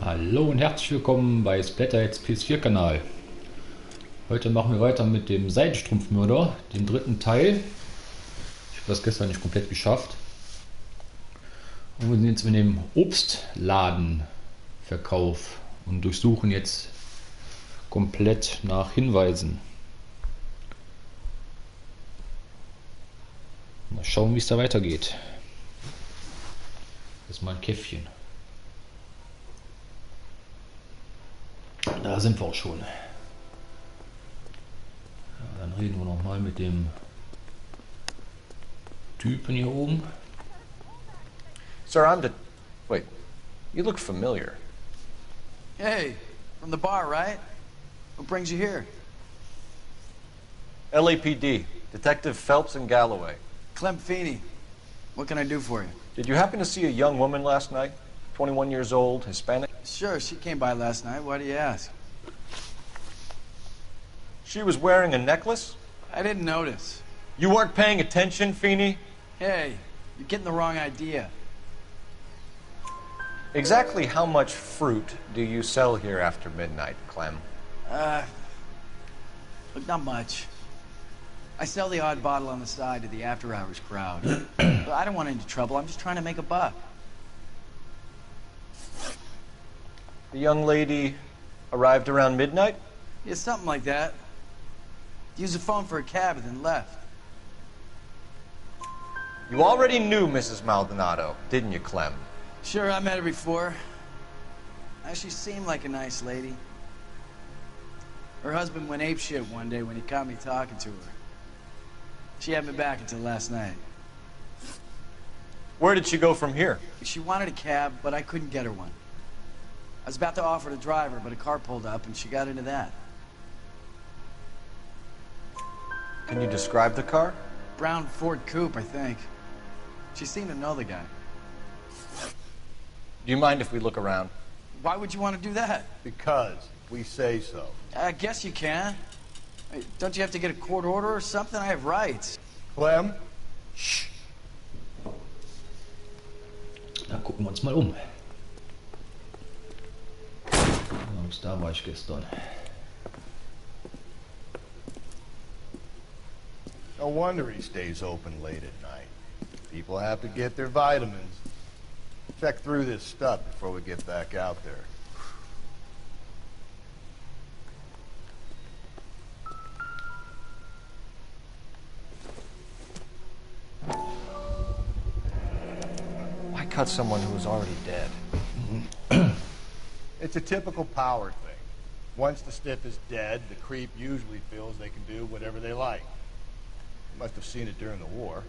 Hallo und herzlich willkommen bei Splatterheads PS4 Kanal. Heute machen wir weiter mit dem Seidenstrumpfmörder, den dritten Teil. Ich habe das gestern nicht komplett geschafft. Und wir sind jetzt mit dem Obstladenverkauf und durchsuchen jetzt komplett nach Hinweisen. Mal schauen, wie es da weitergeht. Das ist mal ein Käffchen. Da sind wir auch schon. Ja, dann reden wir noch mal mit dem Typen hier oben. Sir, Wait, you look familiar. Hey, from the bar, right? What brings you here? LAPD, Detective Phelps and Galloway. Clem Feeney. What can I do for you? Did you happen to see a young woman last night? 21 years old, Hispanic? Sure, she came by last night. Why do you ask? She was wearing a necklace? I didn't notice. You weren't paying attention, Feeney? Hey, you're getting the wrong idea. Exactly how much fruit do you sell here after midnight, Clem? Look, not much. I sell the odd bottle on the side to the after-hours crowd. But I don't want any trouble. I'm just trying to make a buck. The young lady arrived around midnight? Yeah, something like that. Used the phone for a cab and then left. You already knew Mrs. Maldonado, didn't you, Clem? Sure, I met her before. She seemed like a nice lady. Her husband went apeshit one day when he caught me talking to her. She had me back until last night. Where did she go from here? She wanted a cab, but I couldn't get her one. I was about to offer to drive her, but a car pulled up and she got into that. Can you describe the car? Brown Ford Coupe, I think. She seemed to know the guy. Do you mind if we look around? Why would you want to do that? Because we say so. I guess you can. Hey, don't you have to get a court order or something? I have rights. Clem? Shh. Da gucken wir uns mal um. Da war ich gestern. No wonder he stays open late at night. People have to get their vitamins. Check through this stuff before we get back out there. Why cut someone who was already dead? It's a typical power thing. Once the stiff is dead, the creep usually feels they can do whatever they like. You must have seen it during the war.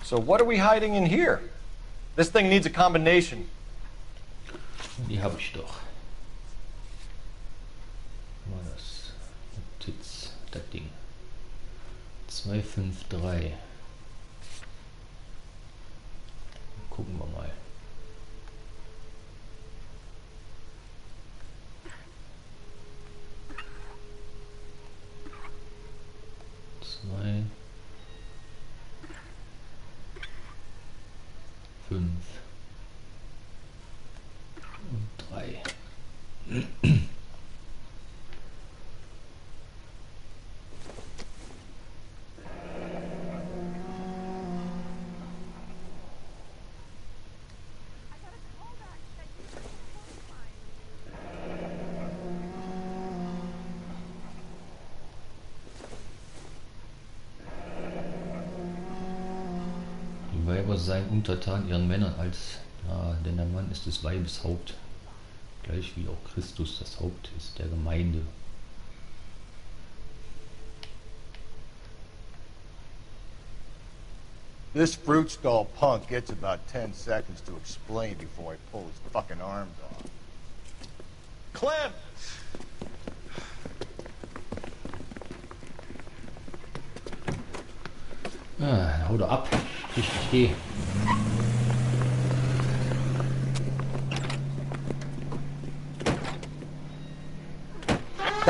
So what are we hiding in here? This thing needs a combination. Die habe ich doch. War das Notiz, das Ding. 253. Gucken wir mal. 2, 5 und 3. Die Weiber seien untertan ihren Männern denn der Mann ist des Weibes Haupt, gleich wie auch Christus das Haupt ist der Gemeinde. This fruit stall punk gets about 10 seconds to explain before I pull his fucking arms off. Clem! Hau da ab, richtig geh.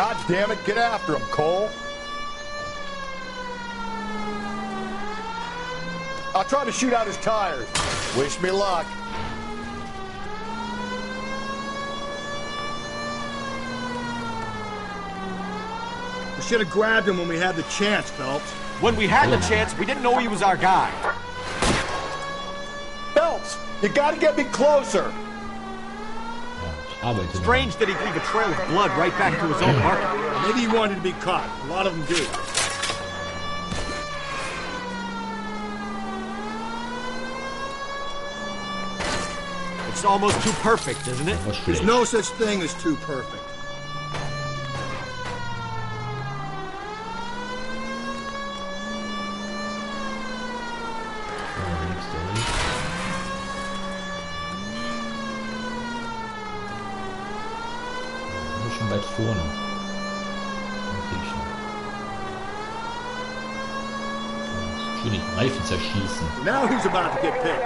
God damn it, get after him, Cole. I'll try to shoot out his tires. Wish me luck. We should have grabbed him when we had the chance, Phelps. When we had the chance, we didn't know he was our guy. Phelps, you gotta get me closer. Strange that he'd leave a trail of blood right back to his own market. Maybe he wanted to be caught. A lot of them do. It's almost too perfect, isn't it? There's no such thing as too perfect. Weit vorne. Schön die Reifen zerschießen. Now who's about to get picked?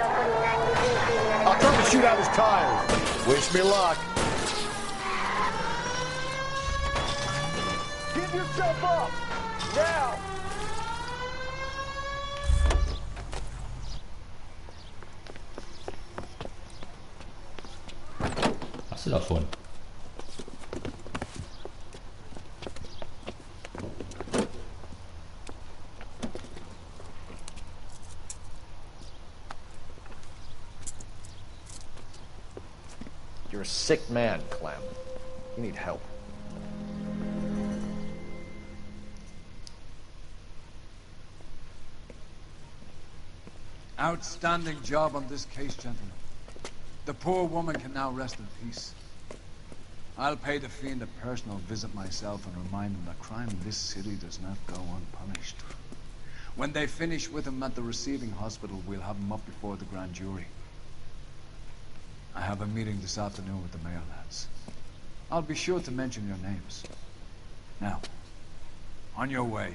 I'll try to shoot out his tires. Wish me luck. Give yourself up! Now! Was hast du davon? You're a sick man, Clem. You need help. Outstanding job on this case, gentlemen. The poor woman can now rest in peace. I'll pay the fiend a personal visit myself and remind him that crime in this city does not go unpunished. When they finish with him at the receiving hospital, we'll have him up before the grand jury. I have a meeting this afternoon with the mayor, lads. I'll be sure to mention your names. Now, on your way.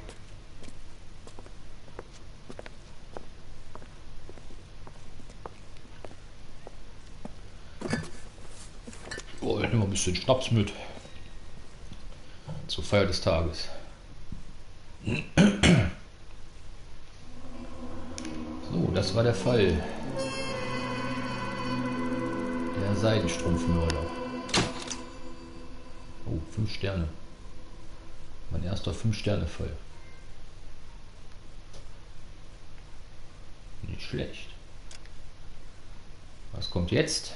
Oh, ich nehme mal ein bisschen Schnaps mit. Zur Feier des Tages. So, das war der Fall. Der Seidenstrumpfmörder. Oh, 5 Sterne. Mein erster 5-Sterne-Fall. Nicht schlecht. Was kommt jetzt?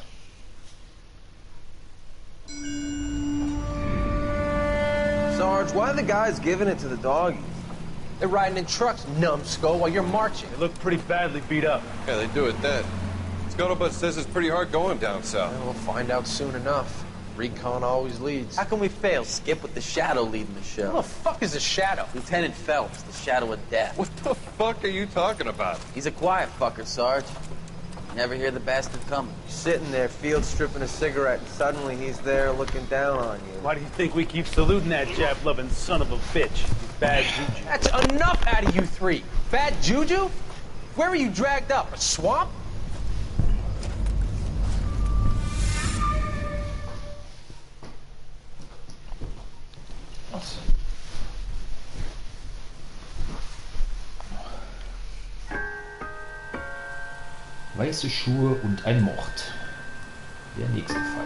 Sarge, why are the guys giving it to the doggies? They're riding in trucks, numbskull, while you're marching. They look pretty badly beat up. Yeah, they do it then. Scuttlebutt says it's pretty hard going down south. Well, we'll find out soon enough. Recon always leads. How can we fail, Skip, with the Shadow leading the show? Who the fuck is the Shadow? Lieutenant Phelps, the Shadow of Death. What the fuck are you talking about? He's a quiet fucker, Sarge. Never hear the bastard coming. You're sitting there, field stripping a cigarette, and suddenly he's there looking down on you. Why do you think we keep saluting that jab-loving son of a bitch? He's bad juju. That's enough out of you three. Bad juju? Where were you dragged up? A swamp? Weiße Schuhe und ein Mord. Der nächste Fall.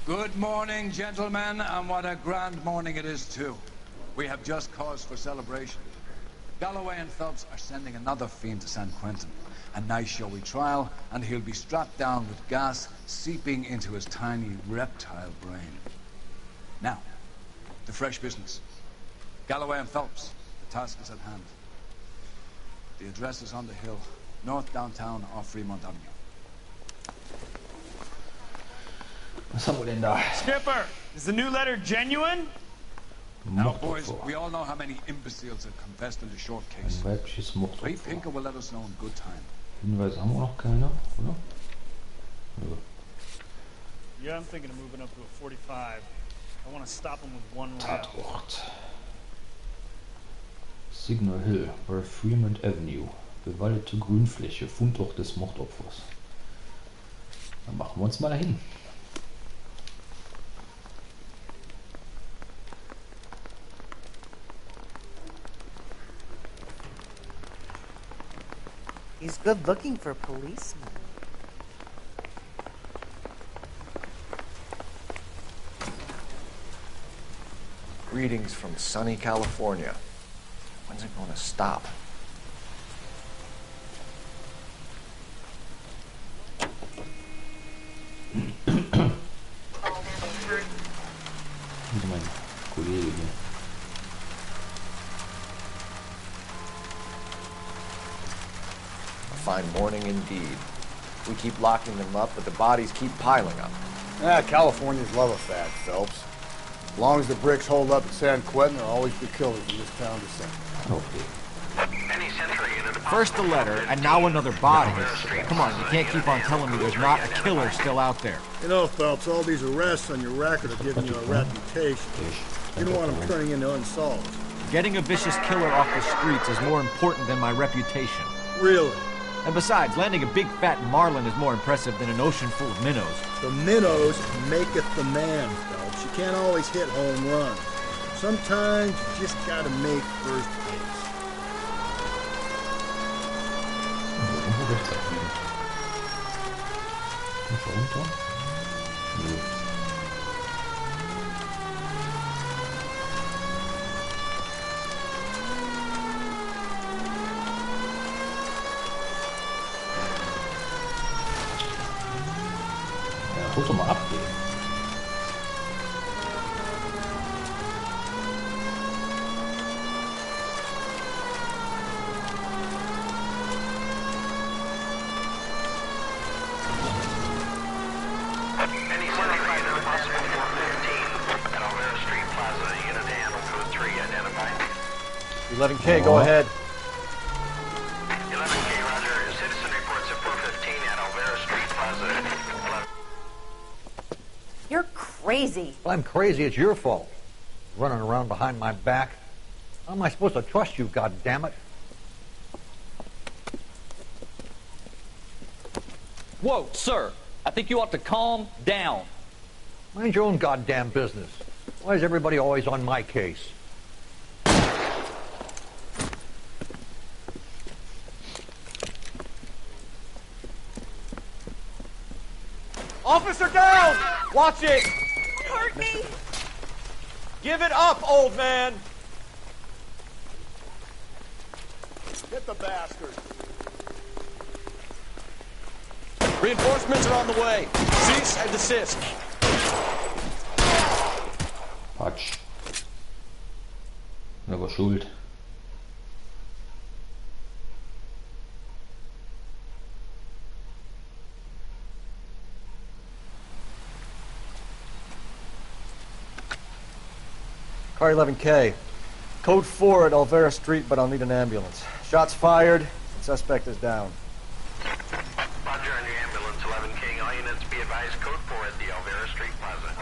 Good morning, gentlemen, and what a grand morning it is, too. We have just cause for celebration. Galloway and Phelps are sending another fiend to San Quentin. A nice showy trial, and he'll be strapped down with gas seeping into his tiny reptile brain. Now, the fresh business. Galloway and Phelps, the task is at hand. The address is on the hill, north downtown off Fremont Avenue. Was haben wir denn da? Skipper, is the new letter genuine? Now, boys, we all know how many imbeciles have confessed in the short case. Ein weibliches Ray Mordopfer. Pinker will let us know in good time. Hinweise haben wir noch keine, oder? Ja. Yeah, I'm thinking of moving up to a 45. I want to stop him with one round. Tatort. Signal Hill bei Fremont Avenue. Bewaldete Grünfläche. Fundort des Mordopfers. Dann machen wir uns mal dahin. He's good looking for a policeman. Greetings from sunny California. When's it gonna stop? Hier mein Kollege hier. A fine morning indeed. We keep locking them up, but the bodies keep piling up. Ah, Californians love a fad, Phelps. As long as the bricks hold up at San Quentin, there'll always be killers in this town to send. Okay. First a letter, and now another body. Come on, you can't keep on telling me there's not a killer still out there. You know, Phelps, all these arrests on your record are giving you a reputation. You don't want them turning into unsolved. Getting a vicious killer off the streets is more important than my reputation. Really? And besides, landing a big fat marlin is more impressive than an ocean full of minnows. The minnows maketh the man, Phelps. You can't always hit home runs. Sometimes you just gotta make first base. Irgendwo rechts abbiegen. Nicht runter? Nö. Ja, guck doch mal ab. Any center in a possible 415 at Olvera Street Plaza, unit handle code 3 identified. 11K, go ahead. 11K, roger. Citizen reports at 415 at Olvera Street Plaza. 11. You're crazy. Well, I'm crazy. It's your fault. Running around behind my back. How am I supposed to trust you, goddammit? Whoa, sir. I think you ought to calm down. Mind your own goddamn business. Why is everybody always on my case? Officer down! Watch it! Hurt me! Give it up, old man! Hit the bastard. Reinforcements are on the way. Cease and desist. Patsch. Aber schuld. Car 11K. Code 4 at Olvera Street, but I'll need an ambulance. Shots fired. Suspect is down. Roger on your ambulance, 11K. All units be advised, code 4 at the Olvera Street Plaza.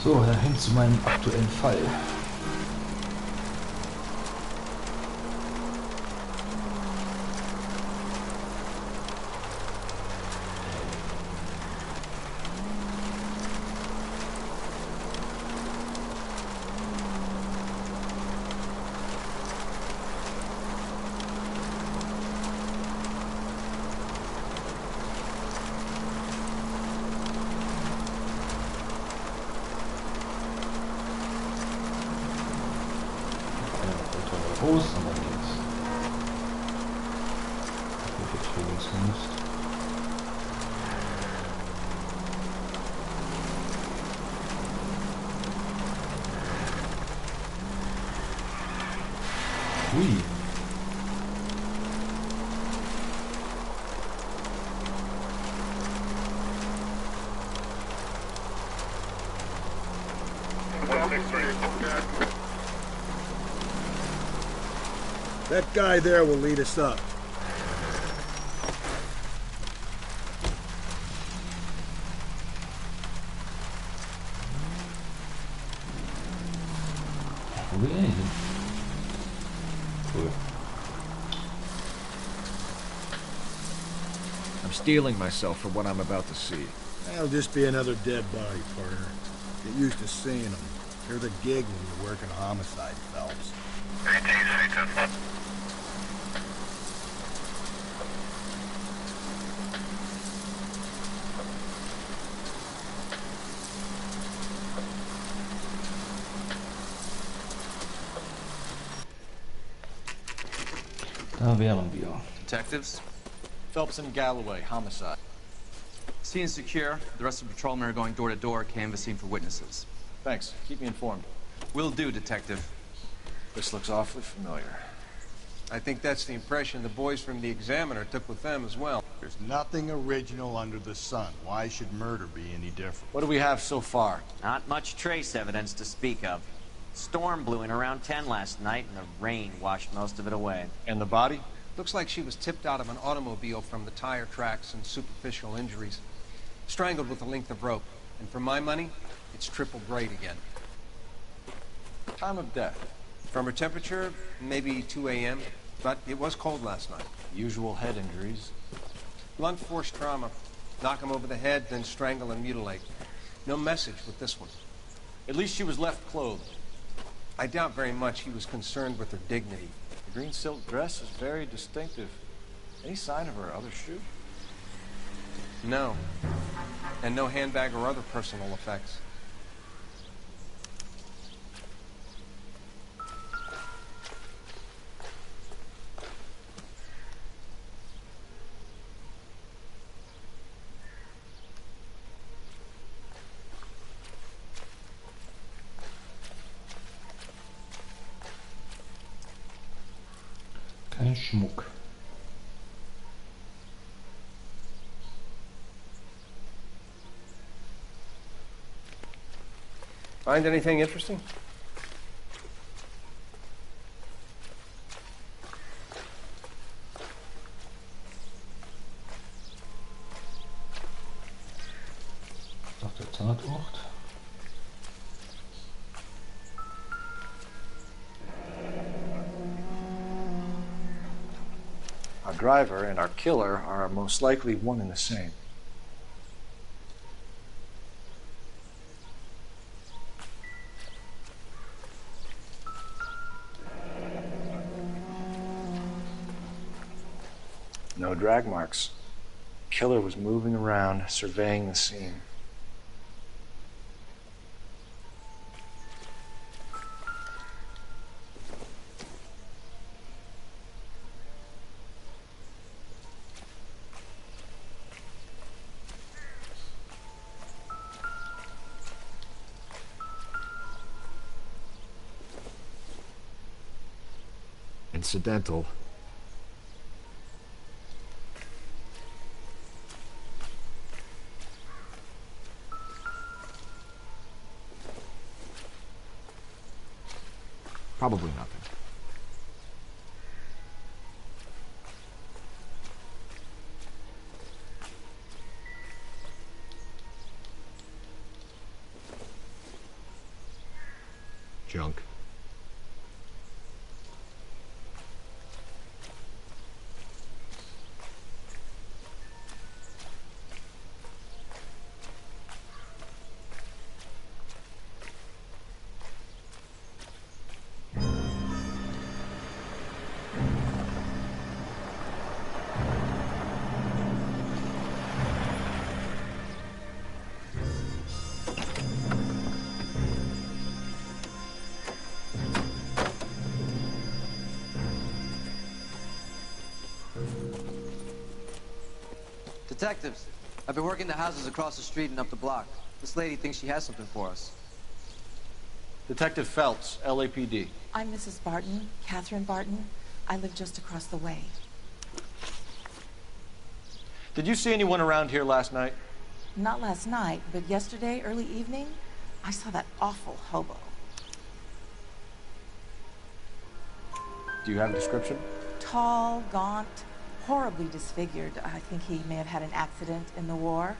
So, hin zu meinem aktuellen Fall. Groß, und dann geht's. Vertretungsdienst. Hui. That guy there will lead us up. Wo will er hin? Cool. I'm steeling myself for what I'm about to see. That'll just be another dead body, partner. Get used to seeing them. They're the gig when you're working a homicide, Phelps. Da wären wir. Detectives? Phelps and Galloway, homicide. Scene secure. The rest of the patrolmen are going door to door, canvassing for witnesses. Thanks. Keep me informed. Will do, Detective. This looks awfully familiar. I think that's the impression the boys from the Examiner took with them as well. There's nothing original under the sun. Why should murder be any different? What do we have so far? Not much trace evidence to speak of. Storm blew in around 10 last night, and the rain washed most of it away. And the body? Looks like she was tipped out of an automobile from the tire tracks and superficial injuries. Strangled with a length of rope. And for my money, it's triple braid again. Time of death? From her temperature, maybe 2 a.m., but it was cold last night. Usual head injuries. Blunt force trauma. Knock him over the head, then strangle and mutilate. No message with this one. At least she was left clothed. I doubt very much he was concerned with her dignity. The green silk dress is very distinctive. Any sign of her other shoe? No. And no handbag or other personal effects. Kein Schmuck. Find anything interesting? Doch der Tatort. Our driver and our killer are most likely one and the same. No drag marks. Killer was moving around, surveying the scene. Incidental. Probably nothing. Junk. Detectives, I've been working the houses across the street and up the block. This lady thinks she has something for us. Detective Phelps, LAPD. I'm Mrs. Barton, Catherine Barton. I live just across the way. Did you see anyone around here last night? Not last night, but yesterday, early evening, I saw that awful hobo. Do you have a description? Tall, gaunt, horribly disfigured. I think he may have had an accident in the war.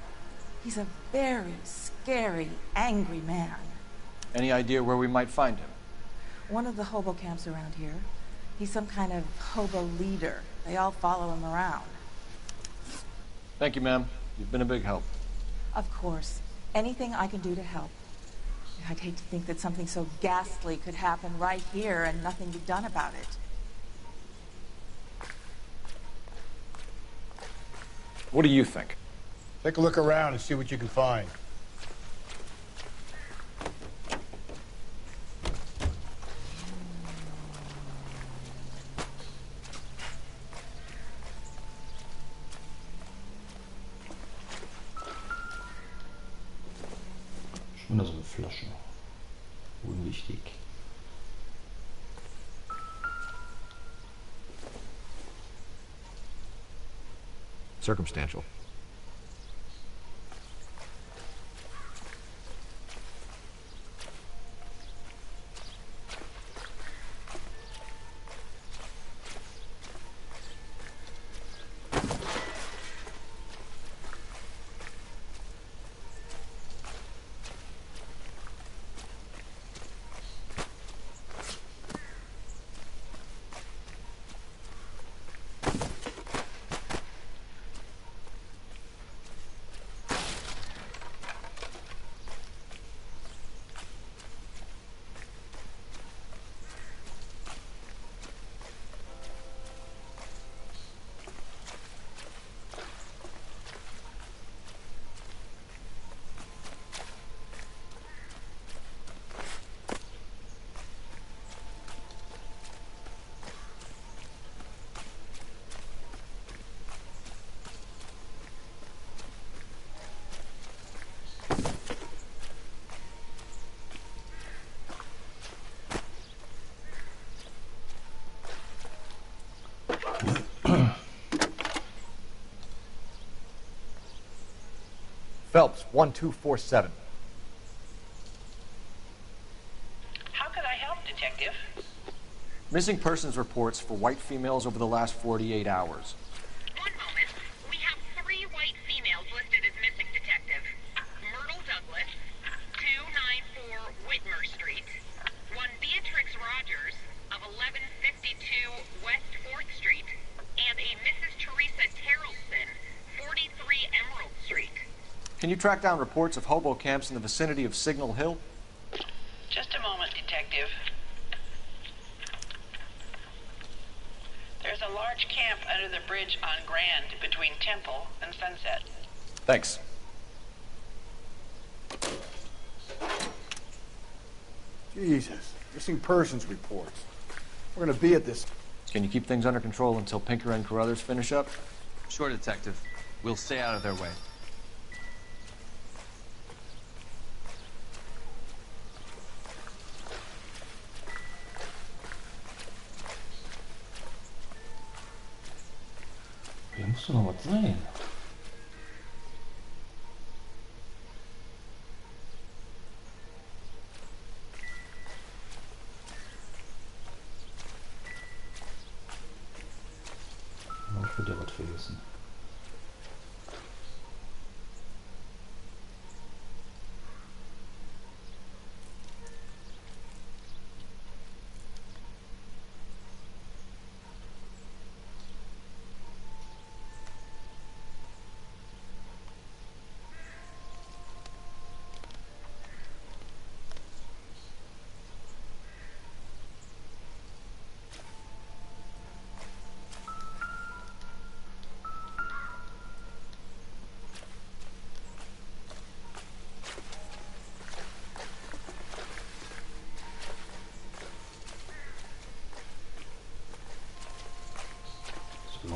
He's a very scary, angry man. Any idea where we might find him? One of the hobo camps around here. He's some kind of hobo leader. They all follow him around. Thank you, ma'am. You've been a big help. Of course. Anything I can do to help. I'd hate to think that something so ghastly could happen right here and nothing be done about it. What do you think? Take a look around and see what you can find. Schon wieder so eine Flasche. Unwichtig. Circumstantial. Phelps, 1247. How could I help, Detective? Missing persons reports for white females over the last 48 hours. One moment. We have 3 white females listed as missing, Detective. Myrtle Douglas, 294 Whitmer Street. One Beatrix Rogers of 1152 West 4th Street. And a Mrs. Teresa Terrelson, 43 Emerald Street. Can you track down reports of hobo camps in the vicinity of Signal Hill? Just a moment, Detective. There's a large camp under the bridge on Grand between Temple and Sunset. Thanks. Jesus, missing persons reports. We're gonna be at this. Can you keep things under control until Pinker and Carruthers finish up? Sure, Detective. We'll stay out of their way. Hier muss doch noch was sein. Ich würde ja was vergessen.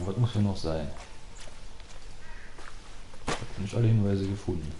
Was muss hier noch sein? Ich habe nicht alle Hinweise gefunden.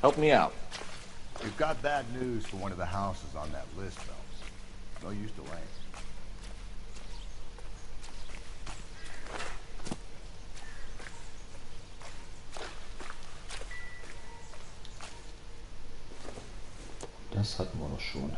Help me out. We've got bad news for one of the houses on that list, Phelps. No use delaying. Das hatten wir doch schon.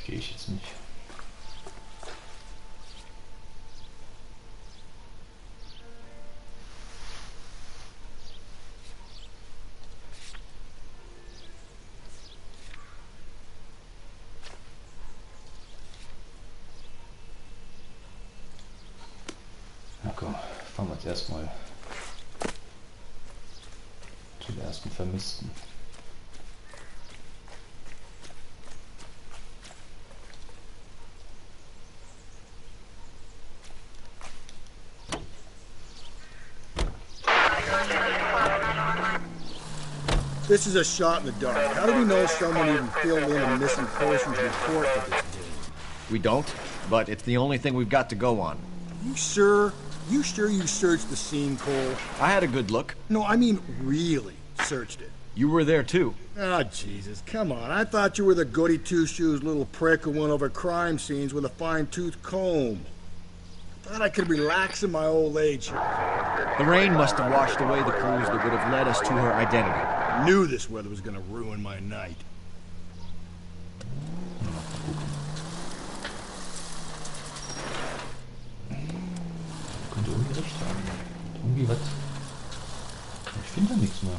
Verstehe ich jetzt nicht. Na komm, fahren wir jetzt erstmal zum ersten Vermissten. This is a shot in the dark. How do we know someone even filled in a missing persons report for this game? We don't, but it's the only thing we've got to go on. You sure? You sure you searched the scene, Cole? I had a good look. No, I mean really searched it. You were there too. Ah, Jesus, come on. I thought you were the goody two-shoes little prick who went over crime scenes with a fine-tooth comb. I thought I could relax in my old age. The rain must have washed away the clues that would have led us to her identity. I knew this weather was gonna ruin my night. Könnte irgendwie recht haben. Irgendwie was. Ich finde da nichts mehr.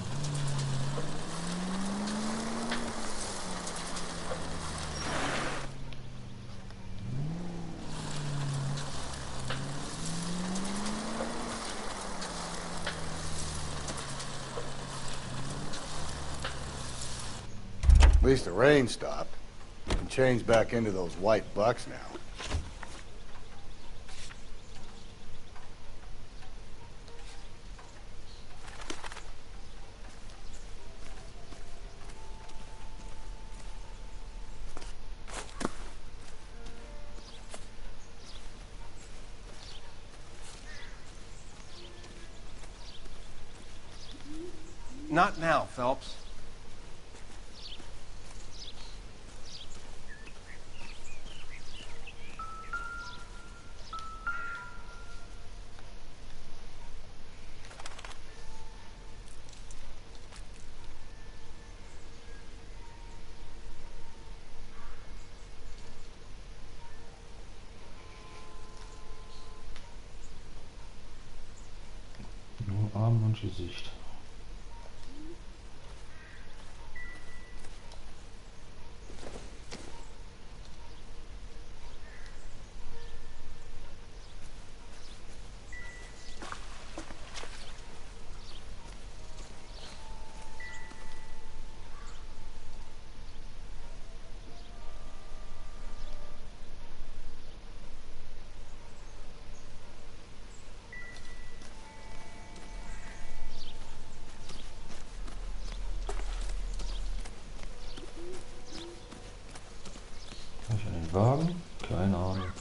At least the rain stopped. You can change back into those white bucks now. Not now, Phelps. Nur Arm und Gesicht. Wagen? Keine Ahnung.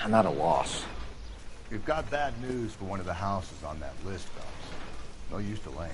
I'm at a loss. We've got bad news for one of the houses on that list, fellas. No use delaying.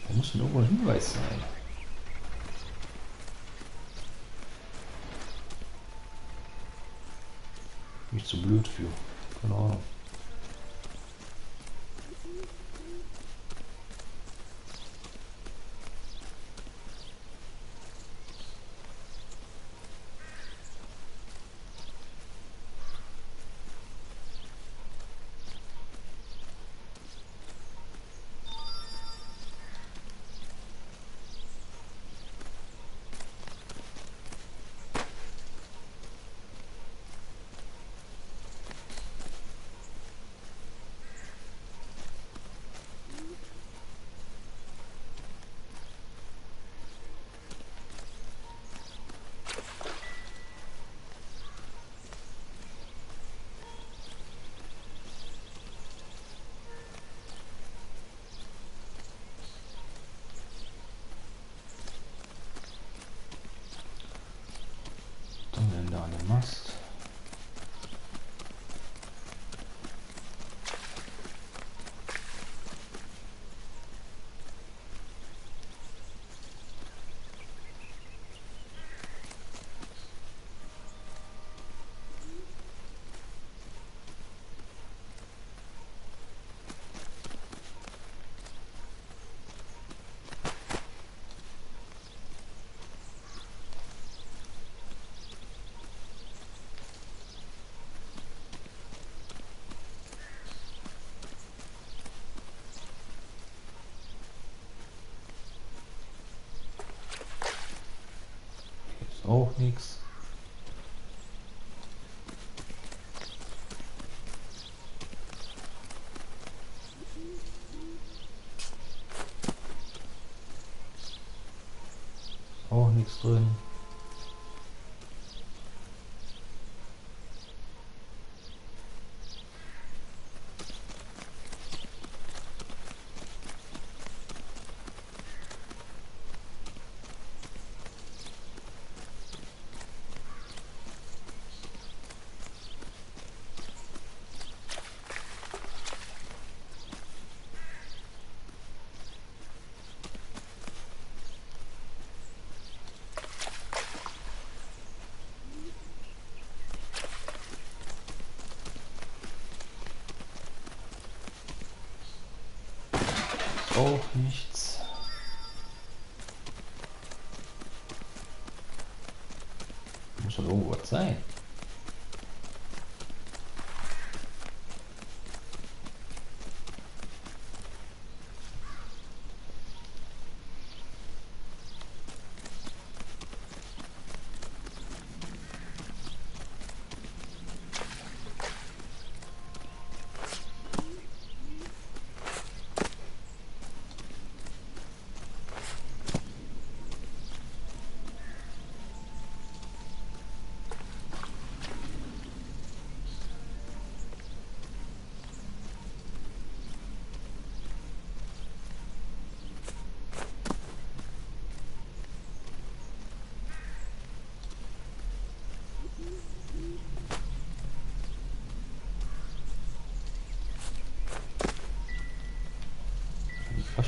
Da muss irgendwo ein Hinweis sein. Bin ich zu blöd für. Keine Ahnung. Da an dem Mast. Auch nichts. Auch nichts drin. Auch nichts. Muss doch irgendwo was sein.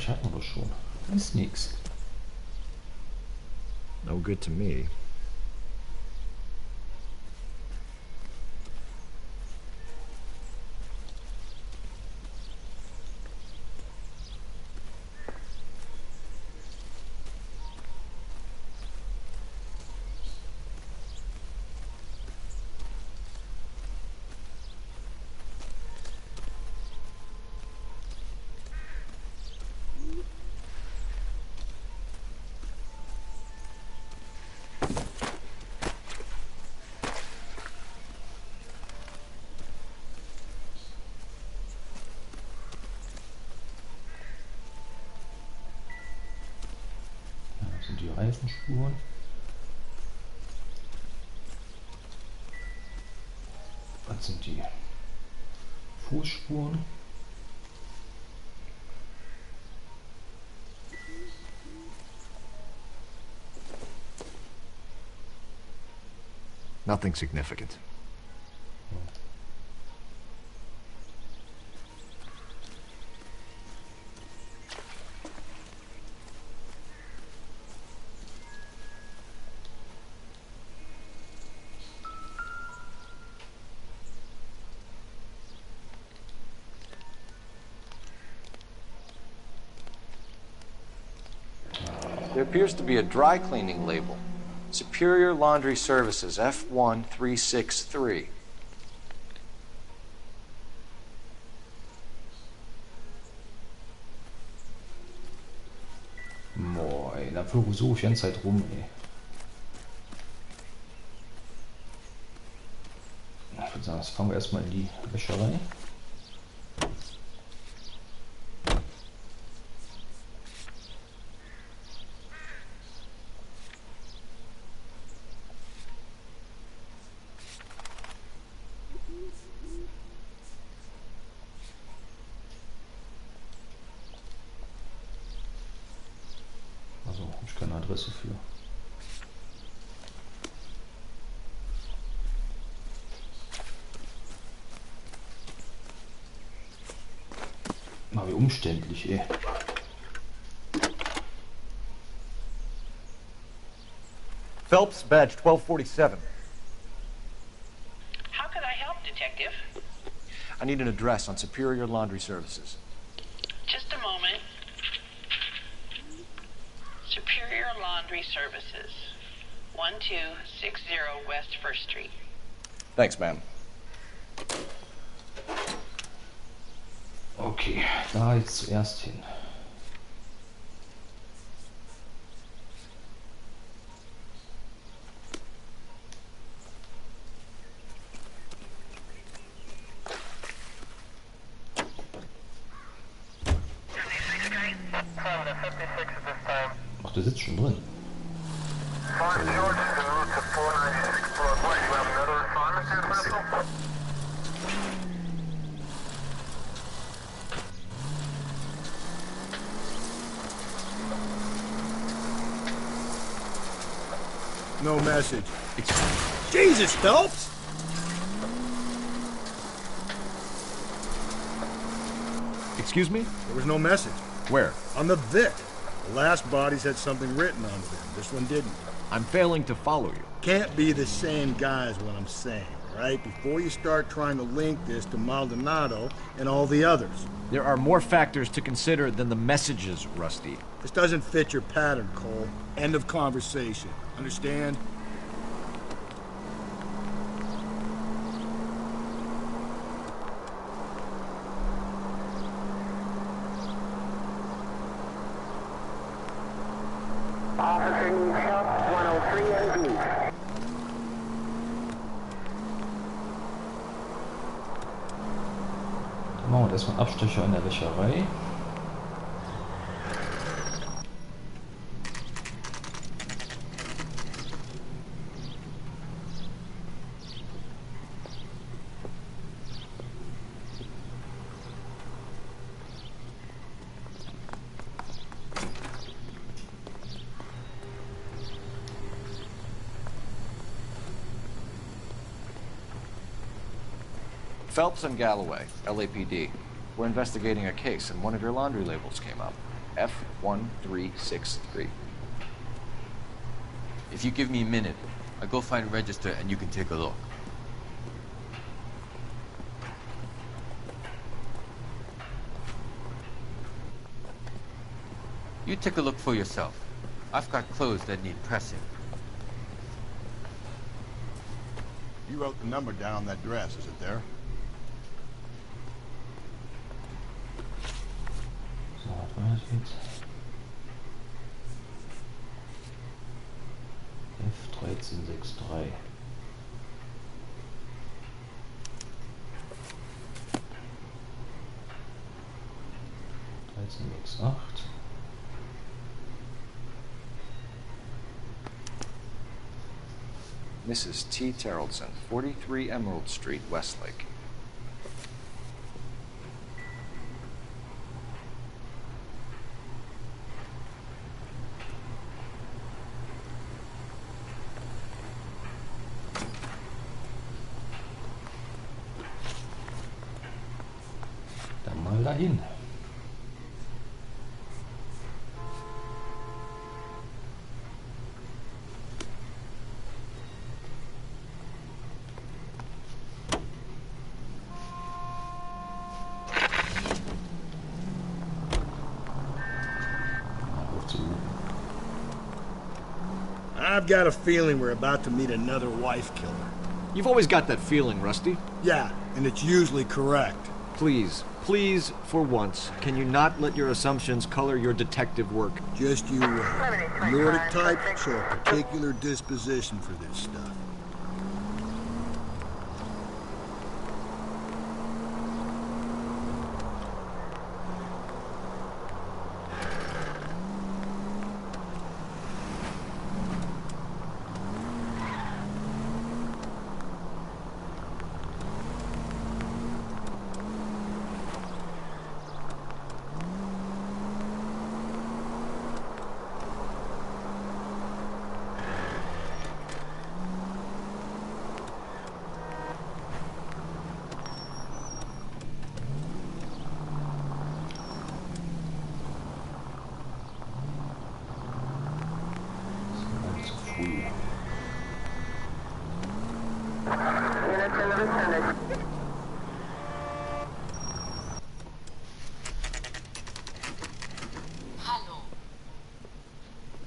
Hatten wir schon. Ist nix. No good to me. Reifenspuren. Was sind die Fußspuren? Nothing significant. There appears to be a dry cleaning label. Superior Laundry Services, F1363. Boah, ey, da flog so die ganze Zeit rum, ey. Ich würde sagen, das fangen wir erstmal in die Wäscherei. Also, habe ich keine Adresse für. Mal wie umständlich, ey. Phelps, badge 1247. How could I help, Detective? I need an address on Superior Laundry Services. Just a moment. Superior Laundry Services, 1260 West 1st Street. Thanks, ma'am. Okay, da jetzt zuerst hin. Ach, der sitzt schon drin. No message. Jesus, Phelps! Excuse me? There was no message. Where? On the Vic. The last bodies had something written on them. This one didn't. I'm failing to follow you. Can't be the same guy is what I'm saying, right? Before you start trying to link this to Maldonado and all the others. There are more factors to consider than the messages, Rusty. This doesn't fit your pattern, Cole. End of conversation. Understand? Officer help 103 NB. Dann machen wir erstmal einen Abstecher in der Wäscherei. Phelps and Galloway, LAPD. We're investigating a case, and one of your laundry labels came up. F1363. If you give me a minute, I'll go find a register and you can take a look. You take a look for yourself. I've got clothes that need pressing. You wrote the number down on that dress, is it there? So, was war das jetzt? F1363. Mrs. T. Terrellson, 43 Emerald Street, Westlake. Dann mal dahin. I've got a feeling we're about to meet another wife killer. You've always got that feeling, Rusty. Yeah, and it's usually correct. Please, please, for once, can you not let your assumptions color your detective work? Just you wait. Nordic type show a particular disposition for this stuff.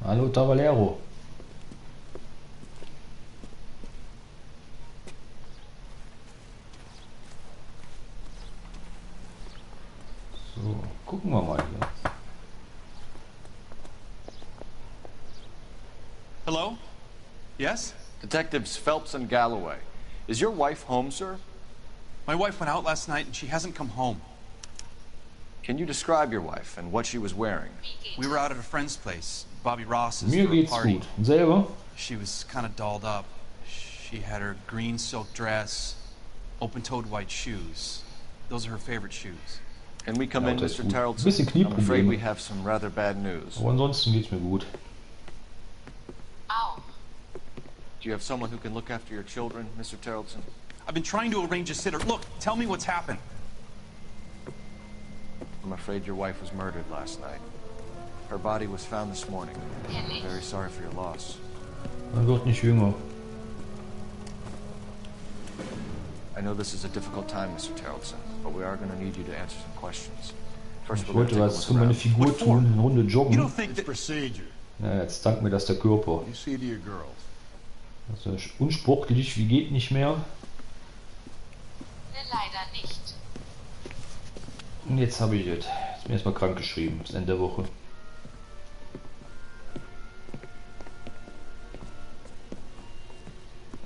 Hallo Tavalero. So, gucken wir mal hier. Hello? Yes? Detectives Phelps and Galloway. Is your wife home, sir? My wife went out last night and she hasn't come home. Can you describe your wife and what she was wearing? We were out at a friend's place, Bobby Ross's, Mir for a geht's party. gut. Und selber? She was kind of dolled up. She had her green silk dress, open-toed white shoes. Those are her favorite shoes. Can we come in, das ist Mr. gut. Terrellson? Bisschen I'm afraid we Knieprobleme. have some rather bad news. Aber ansonsten geht's mir gut. Do you have someone who can look after your children, Mr. Terrellson? I've been trying to arrange a sitter. Look, tell me what's happened. I'm afraid your wife was murdered last night. Her body was found this morning. I'm very sorry for your loss. Man wird nicht jünger. I know this is a difficult time, Mr. Terrellson, but we are going to need you to answer some questions. First, Ich we're going to wollte take a was look für meine around. Figur tun, eine Runde joggen. It's procedure. Ja, jetzt dankt mir das der Körper. You see to your girls. Also unsportlich wie geht nicht mehr. Leider nicht. Und jetzt habe ich es. Ist mir erstmal krank geschrieben. Bis Ende der Woche.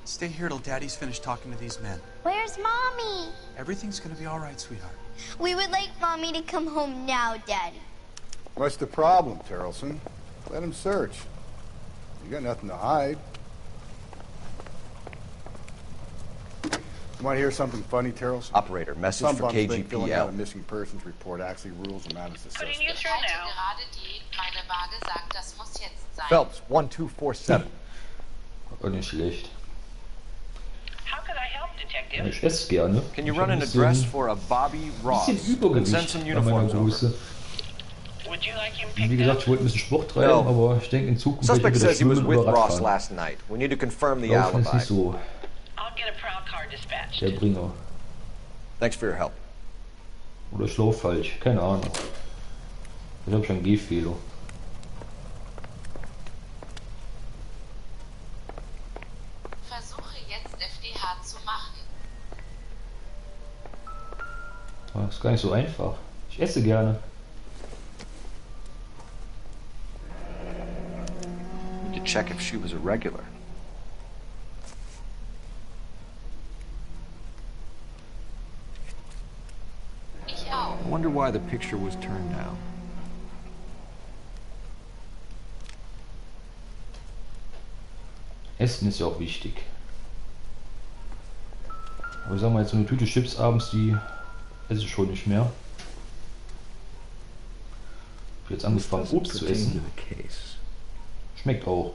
Stay here till Daddy's finished talking to these men. Where's Mommy? Everything's gonna be all right, sweetheart. We would like Mommy to come home now, Daddy. What's the problem, Terrellson? Let him search. You got nothing to hide. You want to hear something funny, Terrellson? Operator, message Some for bums think filling out a KGPL. missing persons report actually rules them out as a suspect. Putting you through now. Meine Waage sagt, das muss jetzt sein. Phelps, 1247. Aber nicht schlecht. How could I help, Detective? Ich esse gerne. Can you Ich run hab an ein bisschen- address for a Bobby Ross? Bisschen And send some Übergewicht bei meiner uniforms over. Größe. Would you like him Wie picked gesagt, up? ich wollte ein bisschen Sport treiben, aber ich denke in Zukunft werde Suspect ich wieder says he was schwimmen with oder Ross Radfahren. last night. We need to confirm the Laufen ist alibi. nicht so I'll get a prowl car dispatched. der Bringer. Thanks for your help. Oder ich laufe falsch, keine Ahnung. Ich habe schon einen Gehfehler. Versuche jetzt FDH zu machen. Das ist gar nicht so einfach. Ich esse gerne. We need to check if she was a regular. Ich auch. I wonder why the picture was turned down. Essen ist ja auch wichtig. Aber ich sag mal, jetzt so eine Tüte Chips abends, die esse ich schon nicht mehr. Ich habe jetzt angefangen, Obst zu essen. Schmeckt auch.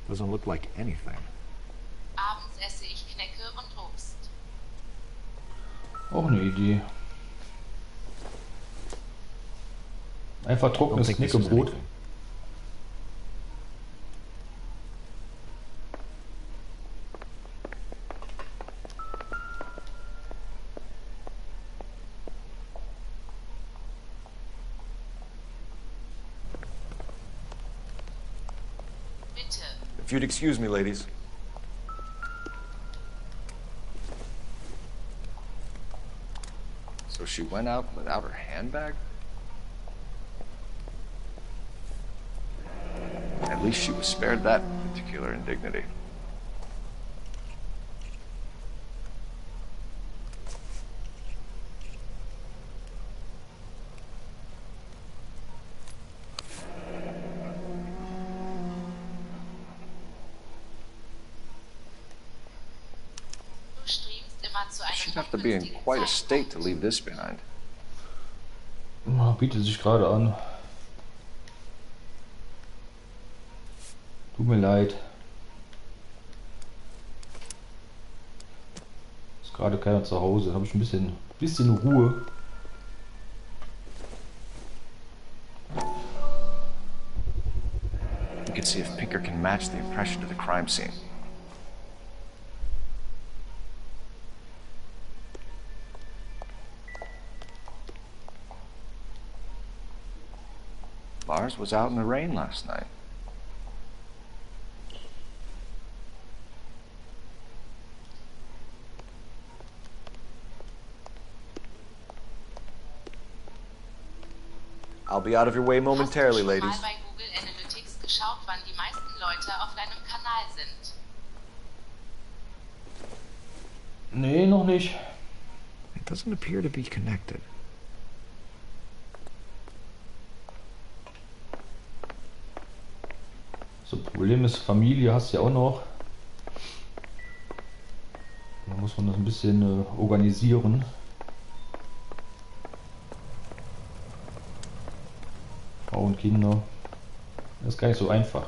Doesn't look like anything. Abends esse ich Knecke und Obst. Auch eine Idee. Einfach trockenes Knäckebrot. If you'd excuse me, ladies. So she went out without her handbag? At least she was spared that particular indignity. She'd have to be in quite a state to leave this behind. Bietet sich gerade an. Tut mir leid. Ist gerade keiner zu Hause. Da habe ich ein bisschen Ruhe. You can see if Pinker can match the impression to the crime scene. Lars was out in the rain last night. I'll be out of your way momentarily, ladies. Hast du schon mal bei Google Analytics geschaut, wann die meisten Leute auf deinem Kanal sind? Nee, noch nicht. It doesn't appear to be connected. So, Problem ist, Familie hast du ja auch noch. Da muss man das ein bisschen organisieren. Frau und Kinder. Das ist gar nicht so einfach.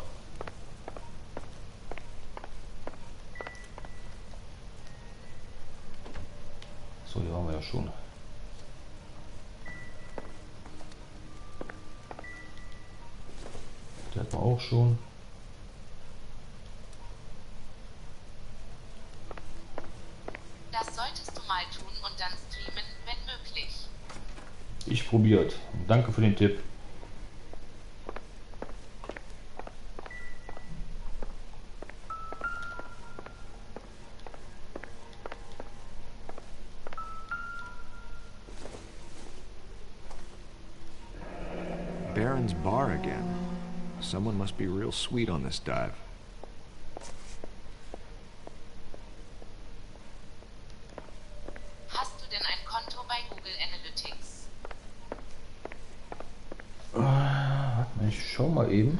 So, hier waren wir ja schon. Der hat man auch schon. Das solltest du mal tun und dann streamen, wenn möglich. Ich probiert. Danke für den Tipp. Baron's bar again. Someone must be real sweet on this dive. Hast du denn ein Konto bei Google Analytics? Warte mal, ich schau mal eben.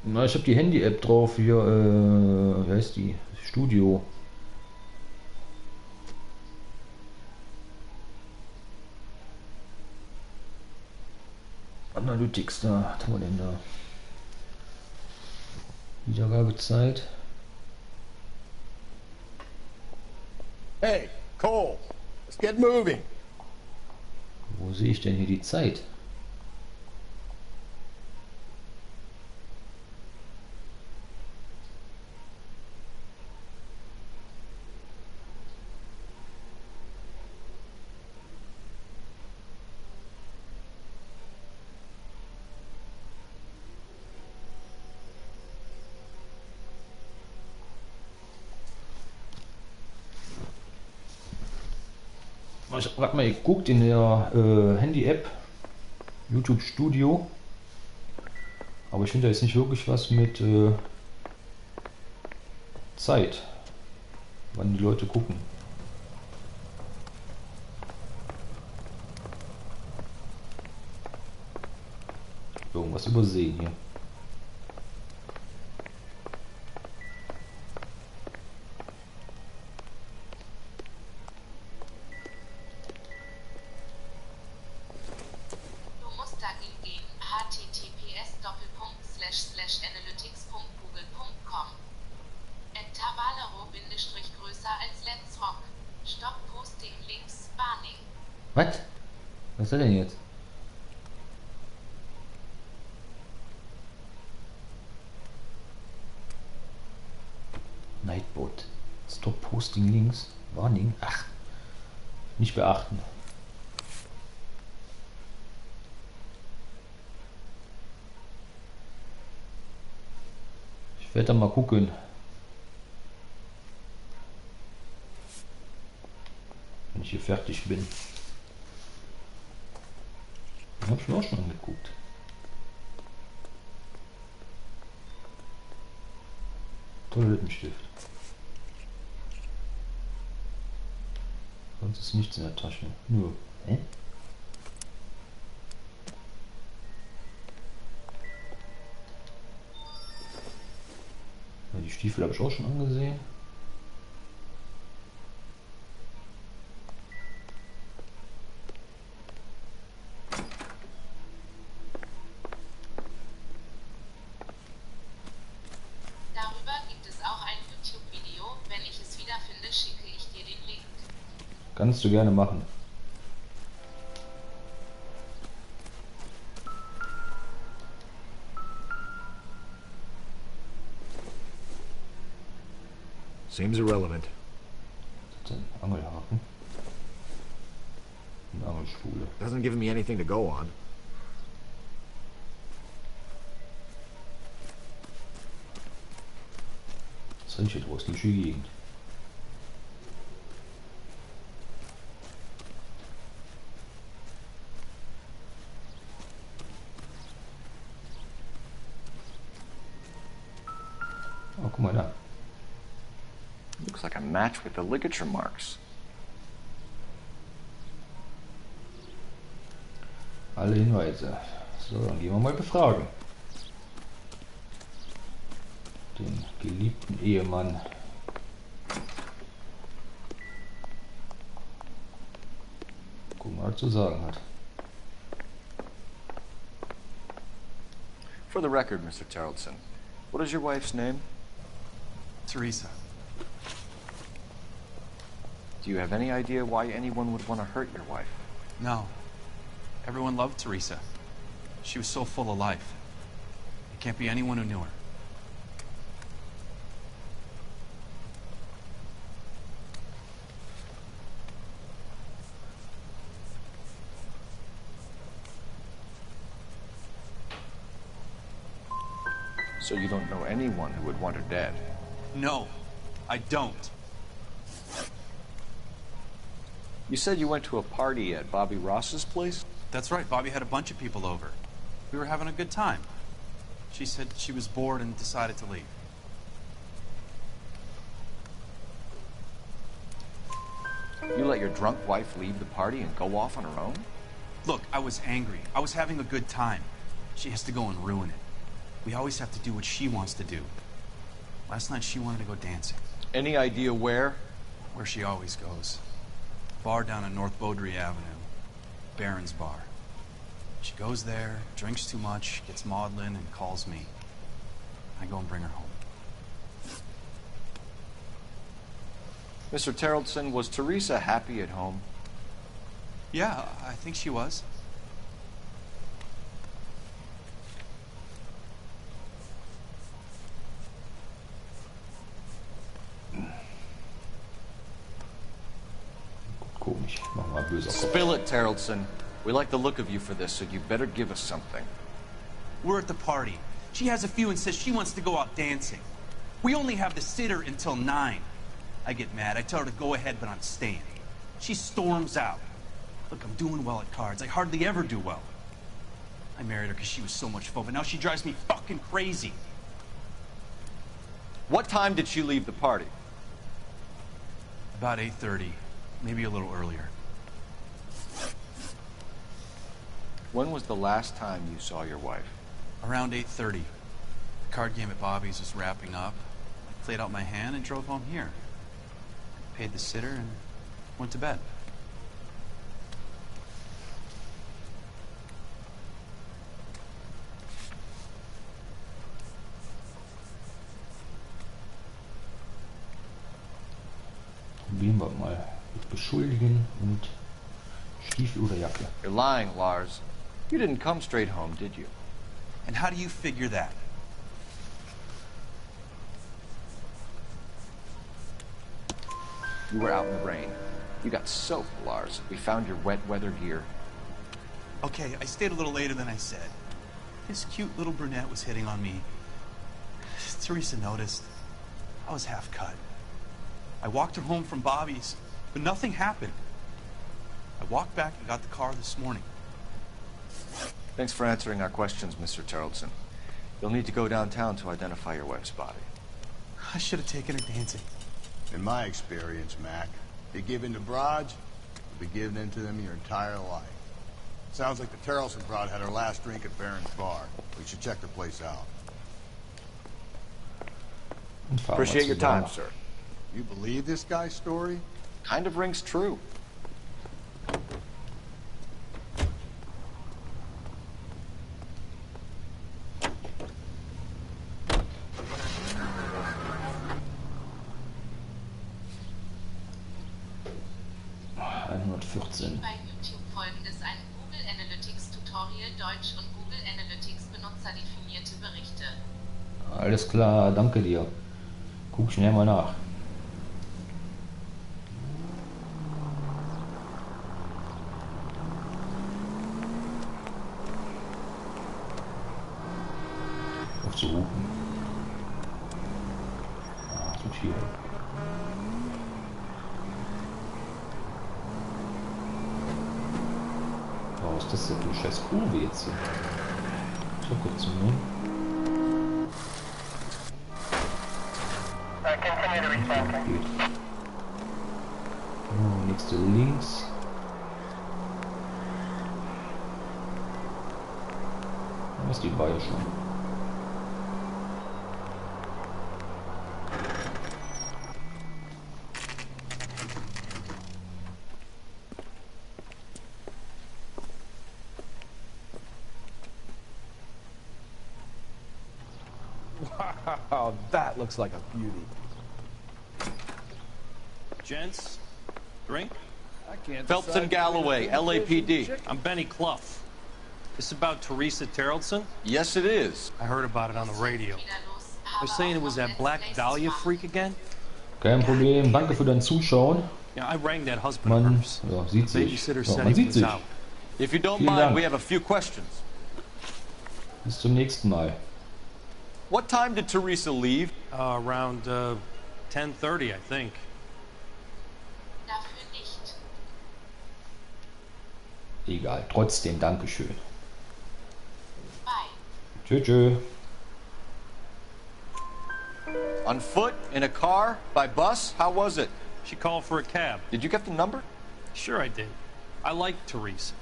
Na, ich habe die Handy-App drauf hier, wie heißt die? Studio. Analytics, da, was haben wir denn da? Wiedergabezeit. Hey, Cole, let's get moving. Wo sehe ich denn hier die Zeit? Ich habe gerade mal geguckt in der Handy-App. YouTube Studio. Aber ich finde da jetzt nicht wirklich was mit Zeit, wann die Leute gucken. Irgendwas übersehen hier. https://analytics.google.com Intervallero-größer als Let's Rock. Stop Posting Links Warning. Was? Was ist das denn jetzt? Nightbot. Stop Posting Links Warning. Ach. Nicht beachten. Ich werde dann mal gucken. Wenn ich hier fertig bin. Ich habe schon auch schon angeguckt. Toilettenstift. Sonst ist nichts in der Tasche. Nur. Hä? Ja, die Stiefel habe ich auch schon angesehen. Darüber gibt es auch ein YouTube-Video. Wenn ich es wiederfinde, schicke ich dir den Link. Kannst du gerne machen. Seems irrelevant. Das ist ein Angelhaken. Eine Angelspule. Doesn't give me anything to go on. Das riecht hier draußen durch die Gegend. Oh, guck mal da. Looks like a match with the ligature marks. Alle Hinweise. So, dann gehen wir mal befragen. Den geliebten Ehemann. Gucken, was er zu sagen hat. For the record, Mr. Tarleton, what is your wife's name? Teresa. Do you have any idea why anyone would want to hurt your wife? No. Everyone loved Teresa. She was so full of life. It can't be anyone who knew her. So you don't know anyone who would want her dead? No, I don't. You said you went to a party at Bobby Ross's place? That's right, Bobby had a bunch of people over. We were having a good time. She said she was bored and decided to leave. You let your drunk wife leave the party and go off on her own? Look, I was angry. I was having a good time. She has to go and ruin it. We always have to do what she wants to do. Last night she wanted to go dancing. Any idea where? Where she always goes. Bar down on North Beaudry Avenue. Barron's Bar. She goes there, drinks too much, gets maudlin, and calls me. I go and bring her home. Mr. Tarleton, was Teresa happy at home? Yeah, I think she was. Komisch, mach mal böse. Spill it, Tarleton. We like the look of you for this, so you better give us something. We're at the party. She has a few and says she wants to go out dancing. We only have the sitter until 9. I get mad. I tell her to go ahead, but I'm staying. She storms out. Look, I'm doing well at cards. I hardly ever do well. I married her because she was so much fun, but now she drives me fucking crazy. What time did she leave the party? About 8:30, maybe a little earlier. When was the last time you saw your wife? Around 8:30. The card game at Bobby's was wrapping up. I played out my hand and drove home here. I paid the sitter and went to bed. Probieren wir mal. Mit Beschuldigen und Stiefel oder Jacke. You're lying, Lars. You didn't come straight home, did you? And how do you figure that? You were out in the rain. You got soaked, Lars. We found your wet weather gear. Okay, I stayed a little later than I said. This cute little brunette was hitting on me. Teresa noticed. I was half cut. I walked her home from Bobby's, but nothing happened. I walked back and got the car this morning. Thanks for answering our questions, Mr. Tarleton. You'll need to go downtown to identify your wife's body. I should have taken her dancing. In my experience, Mac, you give in to broads, you'll be giving in to them your entire life. Sounds like the Tarleton broad had her last drink at Barron's bar. We should check the place out. Appreciate your time, sir. You believe this guy's story? Kind of rings true. Bei YouTube folgt es ein Google Analytics Tutorial Deutsch und Google Analytics benutzerdefinierte Berichte. Alles klar, danke dir. Guck schnell mal nach. Aufzurufen. Ah, so viel. Was ist das denn für eine scheiß Kurve jetzt hier? So kurz nur. Geht. Oh, nächste links. Was ist die Bayer schon? Wow, that looks like a beauty. Gents, drink? I can't Phelps decide and Galloway, LAPD. I'm Benny Clough. This about Teresa Tarleton? Yes, it is. I heard about it on the radio. They're saying it was that Black Dahlia freak again? Kein Problem, danke für dein Zuschauen. Yeah, I rang that husband of Man hers. ja, sieht sich. Babysitter Ja, said man he sieht was sich. out. If you don't Vielen mind, Dank. we have a few questions. Bis zum nächsten Mal. What time did Teresa leave? Around 10:30, I think. Dafür nicht. Egal, trotzdem, Dankeschön. Bye. Tschö, tschö. On foot? In a car? By bus? How was it? She called for a cab. Did you get the number? Sure I did. I like Teresa.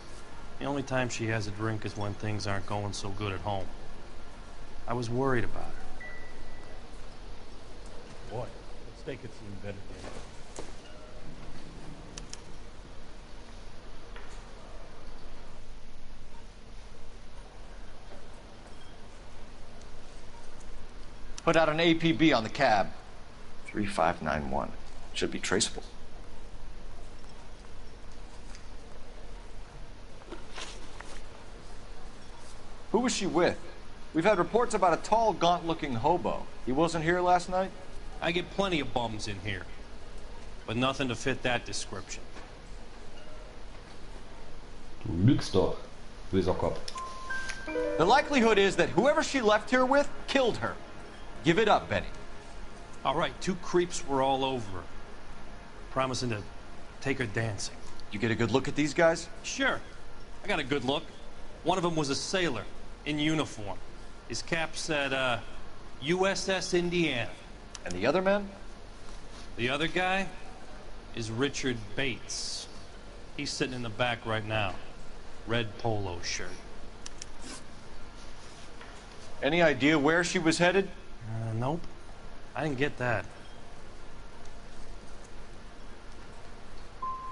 The only time she has a drink is when things aren't going so good at home. I was worried about her. Boy, let's take it some better days. Put out an APB on the cab. 3591. Should be traceable. Who was she with? We've had reports about a tall, gaunt-looking hobo. He wasn't here last night? I get plenty of bums in here, but nothing to fit that description. Du lügst doch, böser Kopf. The likelihood is that whoever she left here with killed her. Give it up, Benny. All right, two creeps were all over her, promising to take her dancing. You get a good look at these guys? Sure, I got a good look. One of them was a sailor in uniform. His cap said, USS Indiana. And the other man? The other guy is Richard Bates. He's sitting in the back right now. Red polo shirt. Any idea where she was headed? Nope. I didn't get that.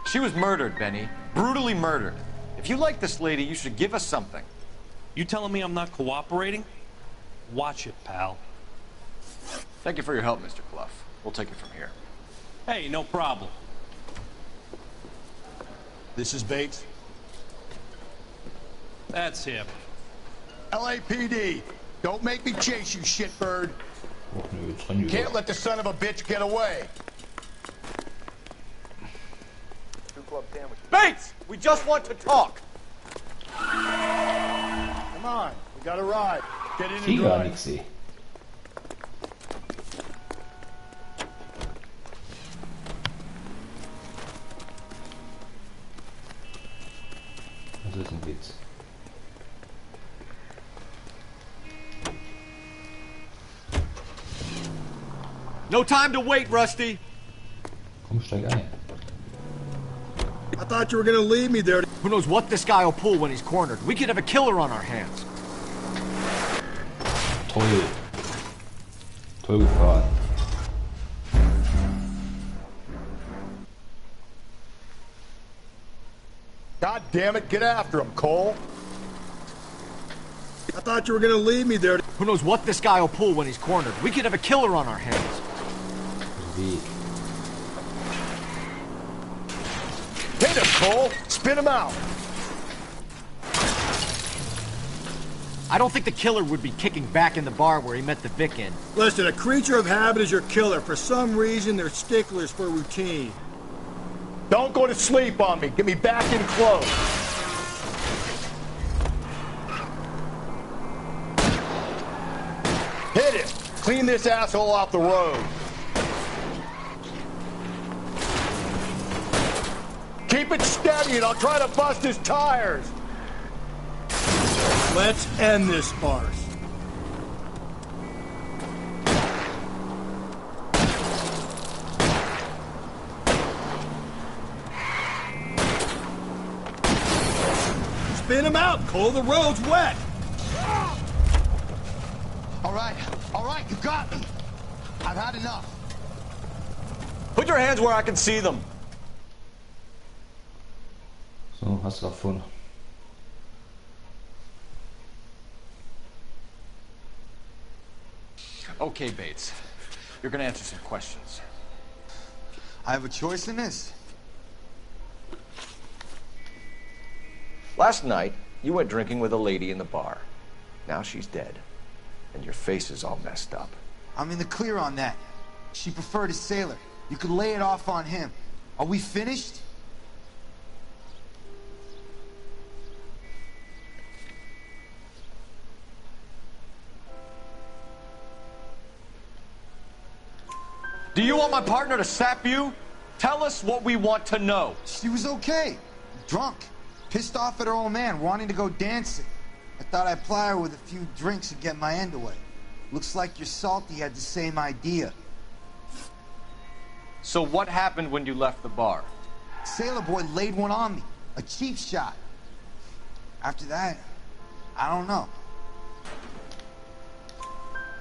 She was murdered, Benny. Brutally murdered. If you like this lady, you should give us something. You telling me I'm not cooperating? Watch it, pal. Thank you for your help, Mr. Clough. We'll take it from here. Hey, no problem. This is Bates. That's him. LAPD, don't make me chase you, shitbird. Can't let the son of a bitch get away. Bates! We just want to talk! Come on, we got a ride. Get in and Hier gar drive. nichts sehe. Das ist ein Witz. No time to wait, Rusty! Komm, steig ein. I thought you were gonna leave me there. Who knows what this guy will pull when he's cornered? We could have a killer on our hands. Toll. Toll gefahren. God damn it, get after him, Cole. I thought you were gonna leave me there. Who knows what this guy will pull when he's cornered? We could have a killer on our hands. Weg. Hit him, Cole. Spin him out. I don't think the killer would be kicking back in the bar where he met the Vic in. Listen, a creature of habit is your killer. For some reason, they're sticklers for routine. Don't go to sleep on me. Get me back in close. Hit him. Clean this asshole off the road. Keep it steady and I'll try to bust his tires. Let's end this farce. Spin him out, Cole. The road's wet. All right, you got me. I've had enough. Put your hands where I can see them. So, hast du davon. Okay, Bates. You're gonna answer some questions. I have a choice in this. Last night, you went drinking with a lady in the bar. Now she's dead. And your face is all messed up. I'm in the clear on that. She preferred a sailor. You could lay it off on him. Are we finished? Do you want my partner to sap you? Tell us what we want to know. She was okay. Drunk. Pissed off at her old man, wanting to go dancing. I thought I'd ply her with a few drinks and get my end away. Looks like your Salty had the same idea. So what happened when you left the bar? Sailor boy laid one on me. A cheap shot. After that, I don't know.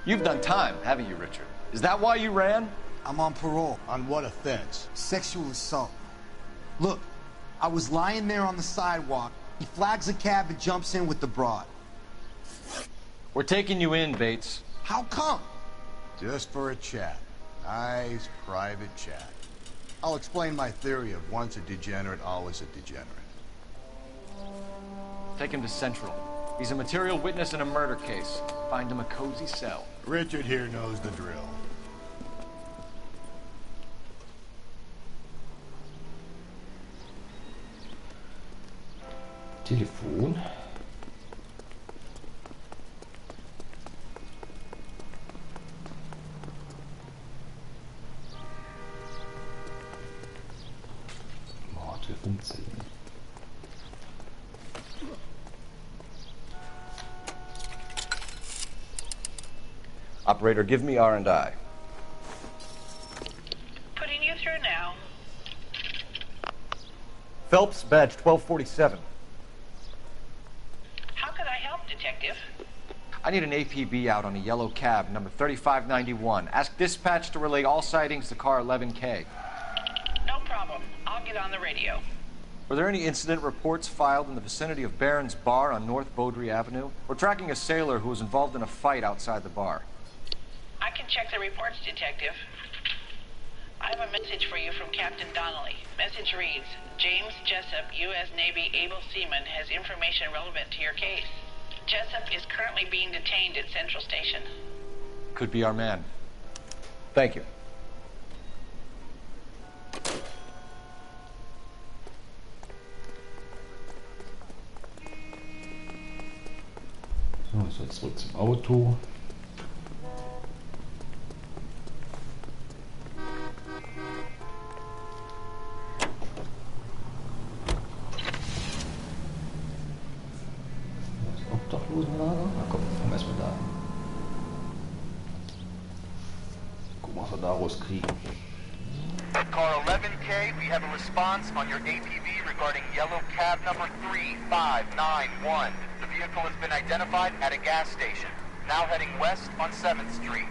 You've done time, haven't you, Richard? Is that why you ran? I'm on parole. On what offense? Sexual assault. Look, I was lying there on the sidewalk. He flags a cab and jumps in with the broad. We're taking you in, Bates. How come? Just for a chat. Nice private chat. I'll explain my theory of once a degenerate, always a degenerate. Take him to Central. He's a material witness in a murder case. Find him a cozy cell. Richard here knows the drill. Telefon. Telefonzellen. Operator, give me R&I. Putting you through now. Phelps, badge 1247. How could I help, Detective? I need an APB out on a yellow cab, number 3591. Ask dispatch to relay all sightings to car 11K. No problem. I'll get on the radio. Were there any incident reports filed in the vicinity of Barron's Bar on North Beaudry Avenue? We're tracking a sailor who was involved in a fight outside the bar. I can check the reports, Detective. I have a message for you from Captain Donnelly. Message reads, James Jessup, U.S. Navy able seaman, has information relevant to your case. Jessup is currently being detained at Central Station. Could be our man. Thank you. So, jetzt zurück zum Auto. Obdachlosenlager? Na komm, fangen wir erstmal da an. Gucken, was wir da rauskriegen. Car 11K, we have a response on your APB regarding yellow cab number 3591. The vehicle has been identified at a gas station. Now heading west on 7th Street.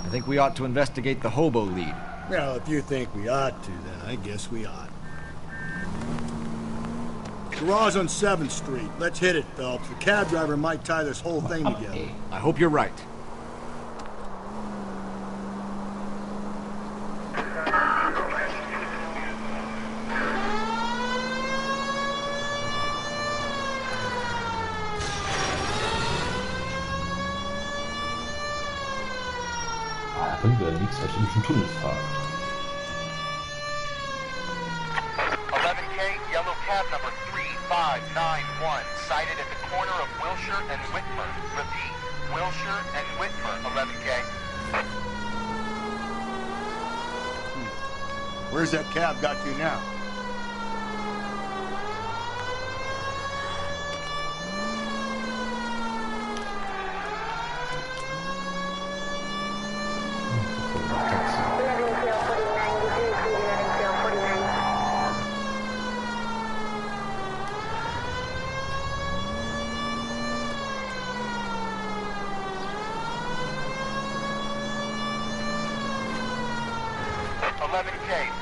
I think we ought to investigate the hobo lead. Well, if you think we ought to, then I guess we ought. Garage on 7th Street. Let's hit it, Phelps. The cab driver might tie this whole thing together. I hope you're right. Da können wir nichts als durch den Tunnel fahren. 11K, yellow cab number 3591, sighted at the corner of Wilshire and Whitmer. Repeat, Wilshire and Whitmer, 11K. Where's that cab got to now?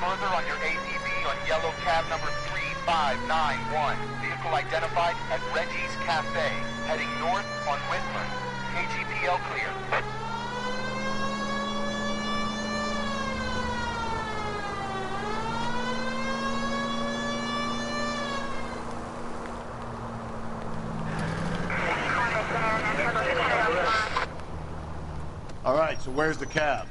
Further on your APB on yellow cab number 3591. Vehicle identified at Reggie's Cafe, heading north on Whitmer. KGPL clear. All right, so where's the cab?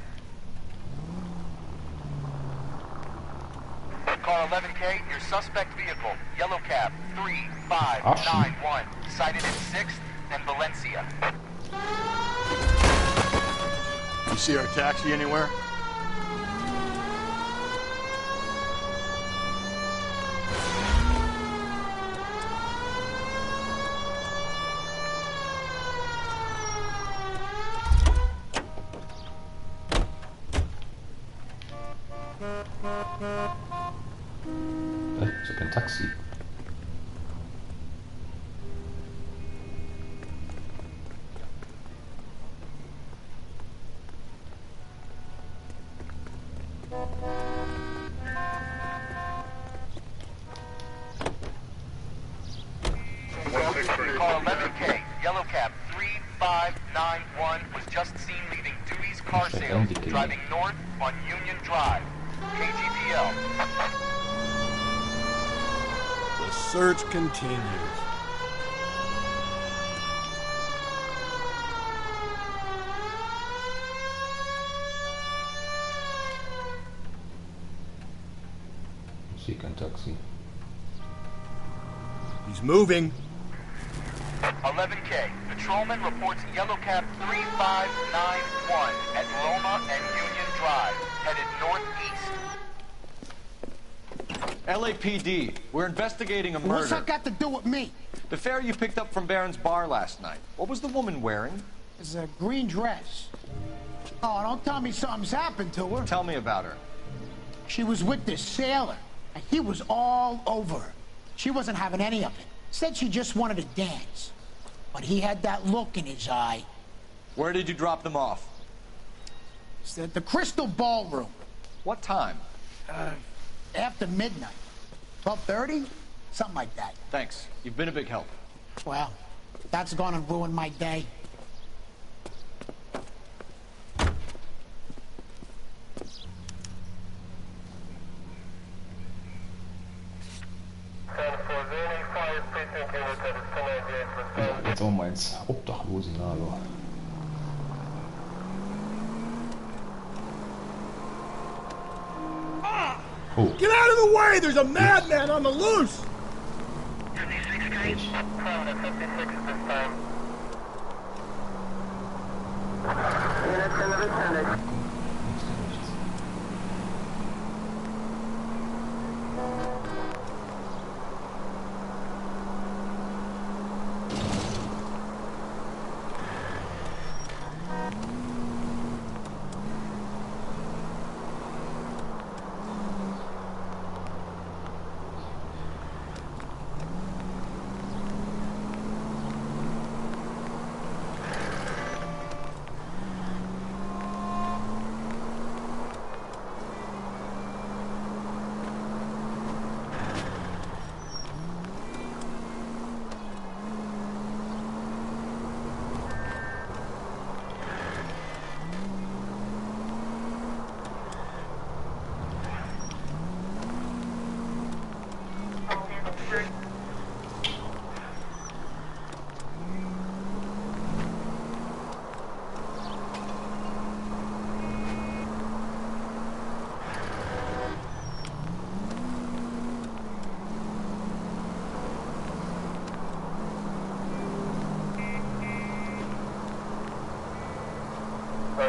Car 11K, your suspect vehicle, yellow cab 3591, sighted at 6th and Valencia. You see our taxi anywhere? Ist ja kein Taxi. Car 11K, yellow cab 3591, was just seen leaving Dewey's car sales, driving north on Union Drive. KGPL. The search continues. Ich sehe kein Taxi. He's moving. 11K, patrolman reports yellow cab 3591 at Loma and Union Drive, headed northeast. LAPD, we're investigating a murder. What's that got to do with me? The fare you picked up from Baron's bar last night. What was the woman wearing? It's a green dress. Oh, don't tell me something's happened to her. Tell me about her. She was with this sailor, and he was all over her. She wasn't having any of it. Said she just wanted to dance. But he had that look in his eye. Where did you drop them off? It's at the Crystal Ballroom. What time? After midnight. 12:30? Something like that. Thanks. You've been a big help. Well, that's gonna ruin my day. Jetzt auch mal ins Obdachlosenlager. Oh. Get out of the way! There's a madman on the loose! 56 gauge. 56 this time. Units in the vicinity.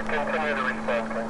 Continue to respond, please.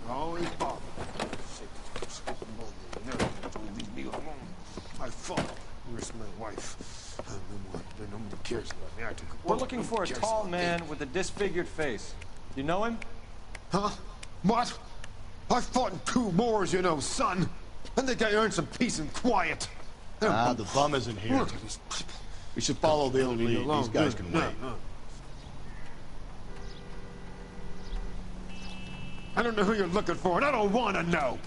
Holy fuck. Leave me alone. My fault. Where's my wife? Nobody cares about me. I took a We're looking for a tall man with a disfigured face. You know him? Huh? What? I fought in 2 wars, you know, son. I think I earned some peace and quiet. Ah, the bum isn't here. We should follow the other lead. These guys can wait. I don't know who you're looking for, and I don't want to know.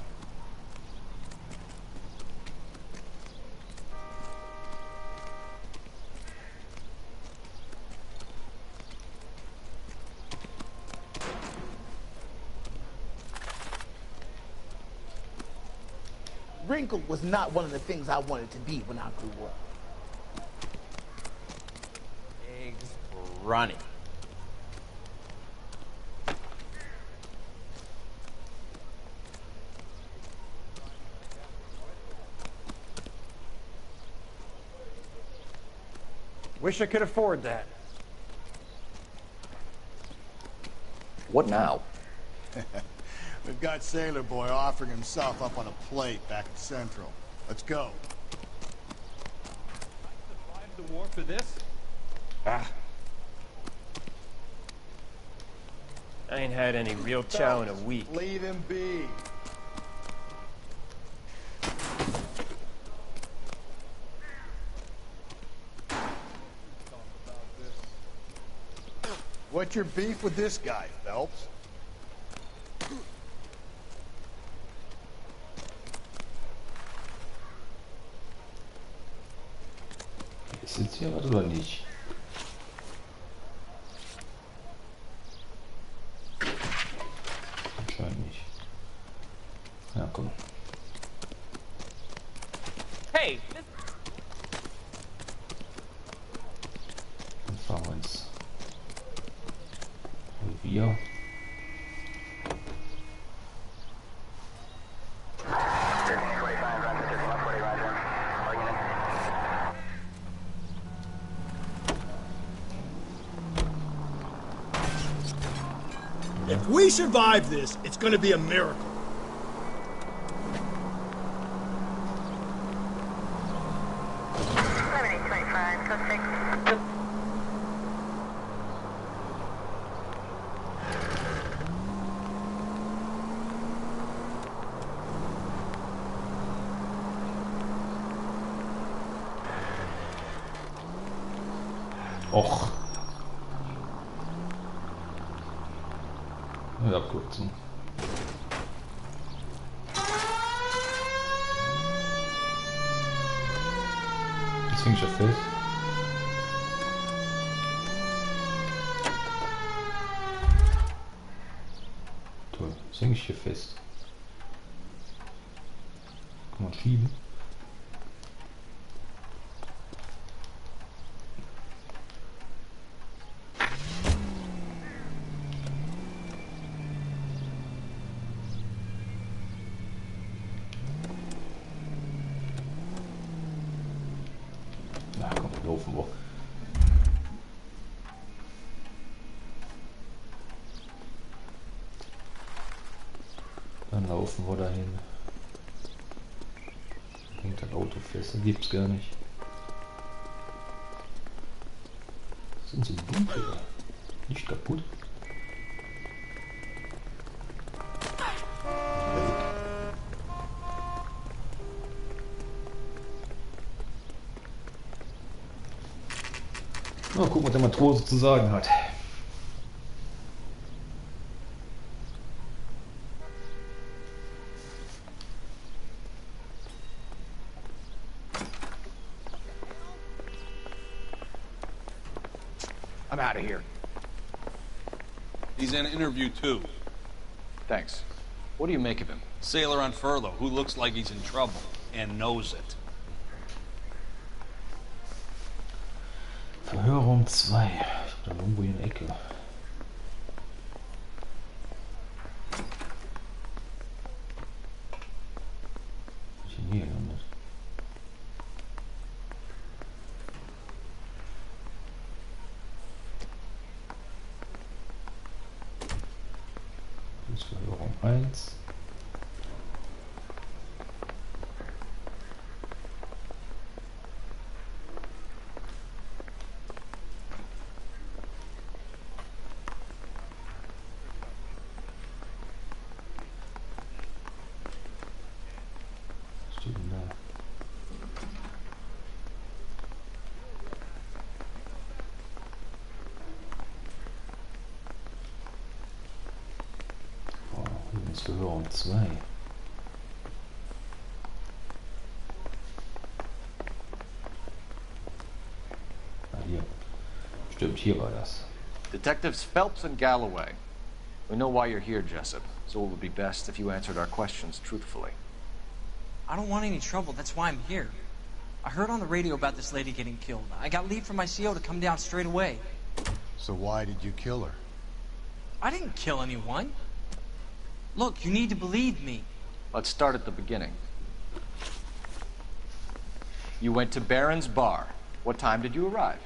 Wrinkled was not one of the things I wanted to be when I grew up. Eggs running. Wish I could afford that. What now? We've got Sailor Boy offering himself up on a plate back at Central. Let's go. The war for this? Ah. I ain't had any real chow in a week. Leave him be. What's your beef with this guy, Phelps? Ist jetzt hier was oder nicht? Anscheinend nicht. Ja, komm. Hey! Dann fahren wir ins Revier. If we survive this, it's gonna be a miracle. Och. Ja, abkürzen. Jetzt hänge ich ja fest. Toll, jetzt hänge ich hier fest. Kann man schieben. Laufen wir. Dann laufen wir dahin. Hängt das Auto fest, das gibt's gar nicht. Sind so dunkel. Nicht kaputt. Mal gucken, was der Matrose zu sagen hat. I'm out of here. He's in an interview too. Thanks. What do you make of him? Sailor on furlough who looks like he's in trouble and knows it. Verhörraum 2. Da irgendwo in der Ecke. Ich bin hier gelandet. Das ist Verhörraum 1. Verhörraum 2. Ah, hier. Stimmt, hier war das. Detectives Phelps and Galloway. We know why you're here, Jessup, so it would be best if you answered our questions truthfully. I don't want any trouble, that's why I'm here. I heard on the radio about this lady getting killed. I got leave from my CO to come down straight away. So why did you kill her? I didn't kill anyone. Look, you need to believe me. Let's start at the beginning. You went to Barron's bar. What time did you arrive?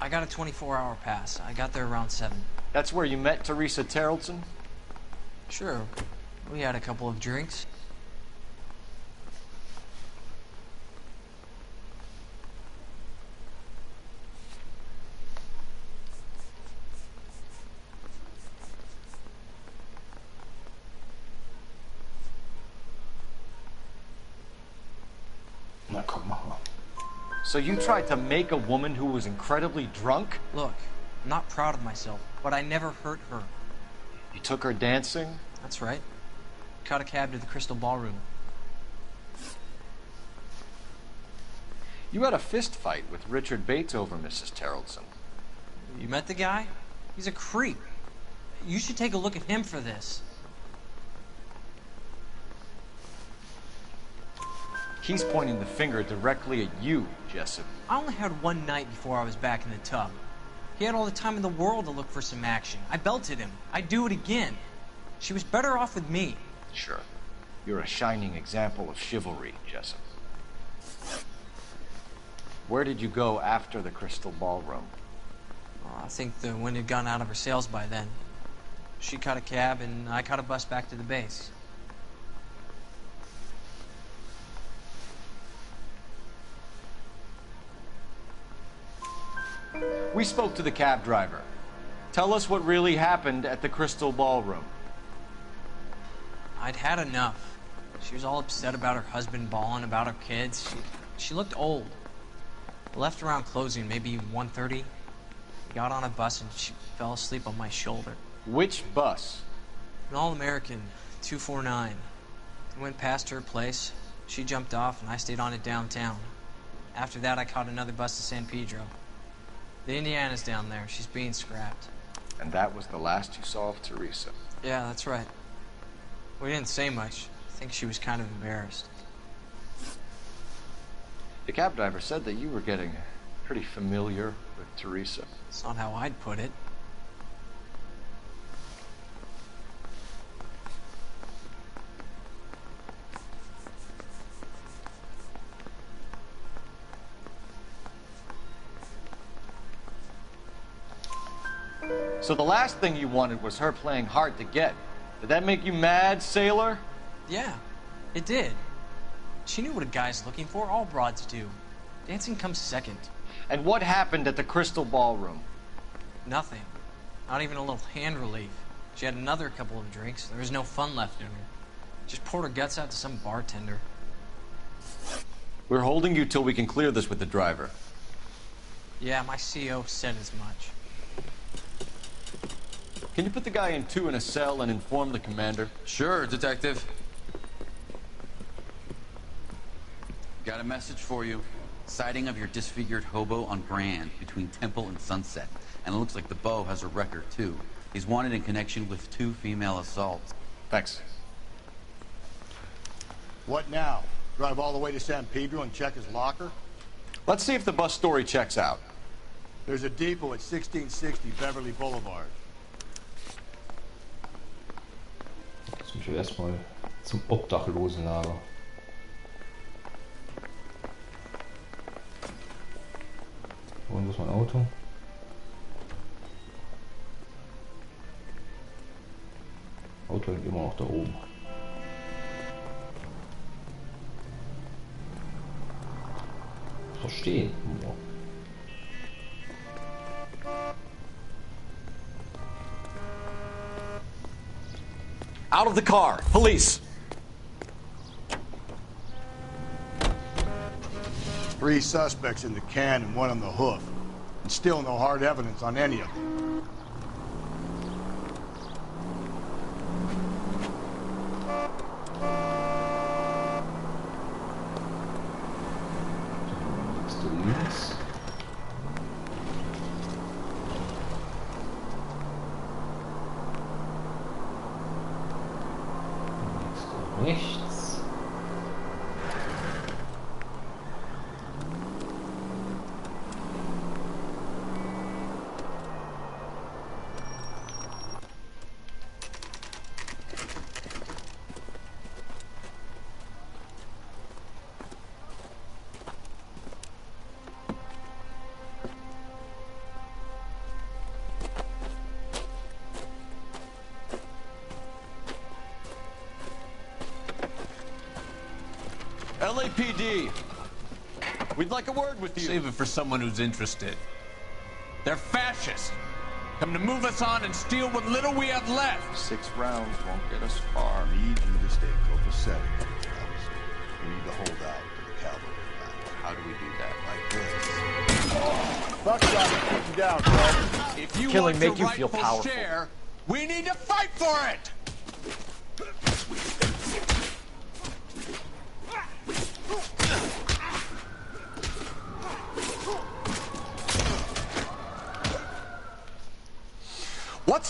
I got a 24-hour pass. I got there around 7. That's where you met Teresa Terrelson? Sure. We had a couple of drinks. Na komm, mach mal. So you tried to make a woman who was incredibly drunk? Look, I'm not proud of myself, but I never hurt her. You took her dancing? That's right. Caught a cab to the Crystal Ballroom. You had a fist fight with Richard Bates over Mrs. Terrellson. You met the guy? He's a creep. You should take a look at him for this. He's pointing the finger directly at you, Jessup. I only had one night before I was back in the tub. He had all the time in the world to look for some action. I belted him. I'd do it again. She was better off with me. Sure. You're a shining example of chivalry, Jessup. Where did you go after the Crystal Ballroom? I think the wind had gone out of her sails by then. She caught a cab, and I caught a bus back to the base. We spoke to the cab driver. Tell us what really happened at the Crystal Ballroom. I'd had enough. She was all upset about her husband bawling about her kids. She looked old. I left around closing, maybe 1:30. Got on a bus and she fell asleep on my shoulder. Which bus? An All-American, 249. I went past her place. She jumped off and I stayed on it downtown. After that, I caught another bus to San Pedro. The Indiana's down there. She's being scrapped. And that was the last you saw of Teresa? Yeah, that's right. We didn't say much. I think she was kind of embarrassed. The cab driver said that you were getting pretty familiar with Teresa. It's not how I'd put it. So the last thing you wanted was her playing hard to get. Did that make you mad, sailor? Yeah, it did. She knew what a guy's looking for. All broads do. Dancing comes second. And what happened at the Crystal Ballroom? Nothing. Not even a little hand relief. She had another couple of drinks. There was no fun left in her. Just poured her guts out to some bartender. We're holding you till we can clear this with the driver. Yeah, my CO said as much. Can you put the guy in 2 in a cell and inform the commander? Sure, Detective. Got a message for you. Sighting of your disfigured hobo on Grand between Temple and Sunset. And it looks like the beau has a record, too. He's wanted in connection with 2 female assaults. Thanks. What now? Drive all the way to San Pedro and check his locker? Let's see if the bus story checks out. There's a depot at 1660 Beverly Boulevard. Jetzt müssen wir erstmal zum Obdachlosenlager. Und wo ist mein Auto? Auto liegt immer noch da oben. Verstehen. Oh. Out of the car! Police! 3 suspects in the can and 1 on the hoof. And still no hard evidence on any of them. Links. Rechts. LAPD. We'd like a word with you. Save it for someone who's interested. They're fascists. Come to move us on and steal what little we have left. 6 rounds won't get us far. I need you to stay copacetic, fellas. We need to hold out for the cavalry battle. How do we do that? Like this. Buckshot, keep him down, fellas. If you Killing want make your you feel rightful powerful. share, we need to fight for it.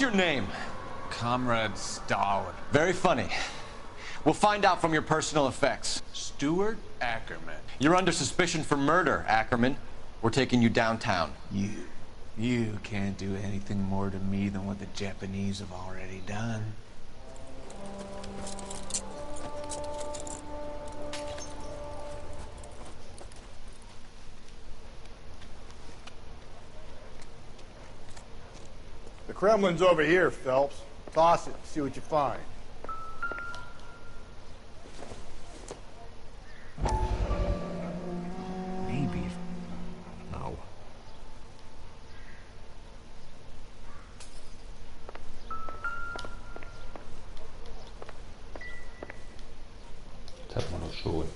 What's your name? Comrade Stalin. Very funny. We'll find out from your personal effects. Stuart Ackerman. You're under suspicion for murder, Ackerman. We're taking you downtown. You can't do anything more to me than what the Japanese have already done. The Kremlin's over here, Phelps. Toss it, see what you find. Maybe. No. Das hat man doch schon.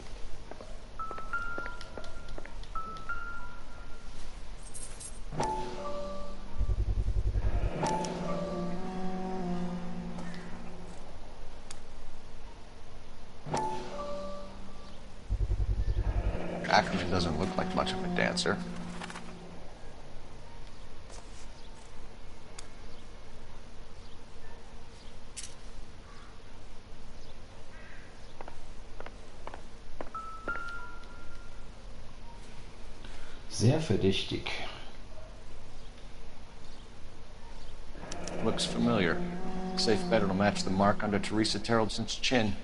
Ackerman doesn't look like much of a dancer. Sehr verdächtig. Looks familiar. Safe bet it'll match the mark under Teresa Terrelson's chin.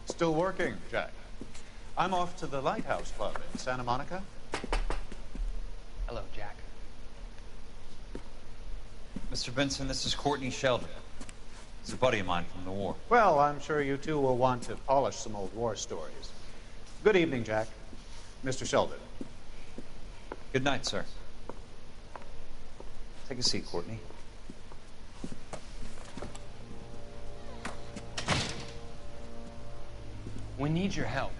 Still working, Jack. I'm off to the Lighthouse Club in Santa Monica. Hello, Jack. Mr. Benson, this is Courtney Sheldon. He's a buddy of mine from the war. Well, I'm sure you two will want to polish some old war stories. Good evening, Jack. Mr. Sheldon. Good night, sir. Take a seat, Courtney. We need your help,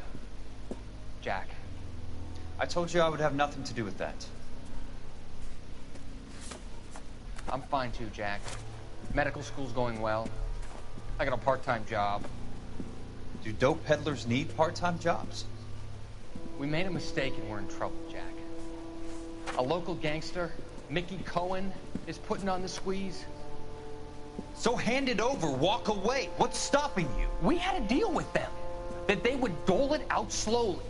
Jack. I told you I would have nothing to do with that. I'm fine too, Jack. Medical school's going well. I got a part-time job. Do dope peddlers need part-time jobs? We made a mistake and we're in trouble, Jack. A local gangster, Mickey Cohen, is putting on the squeeze. So hand it over, walk away. What's stopping you? We had a deal with them that they would dole it out slowly.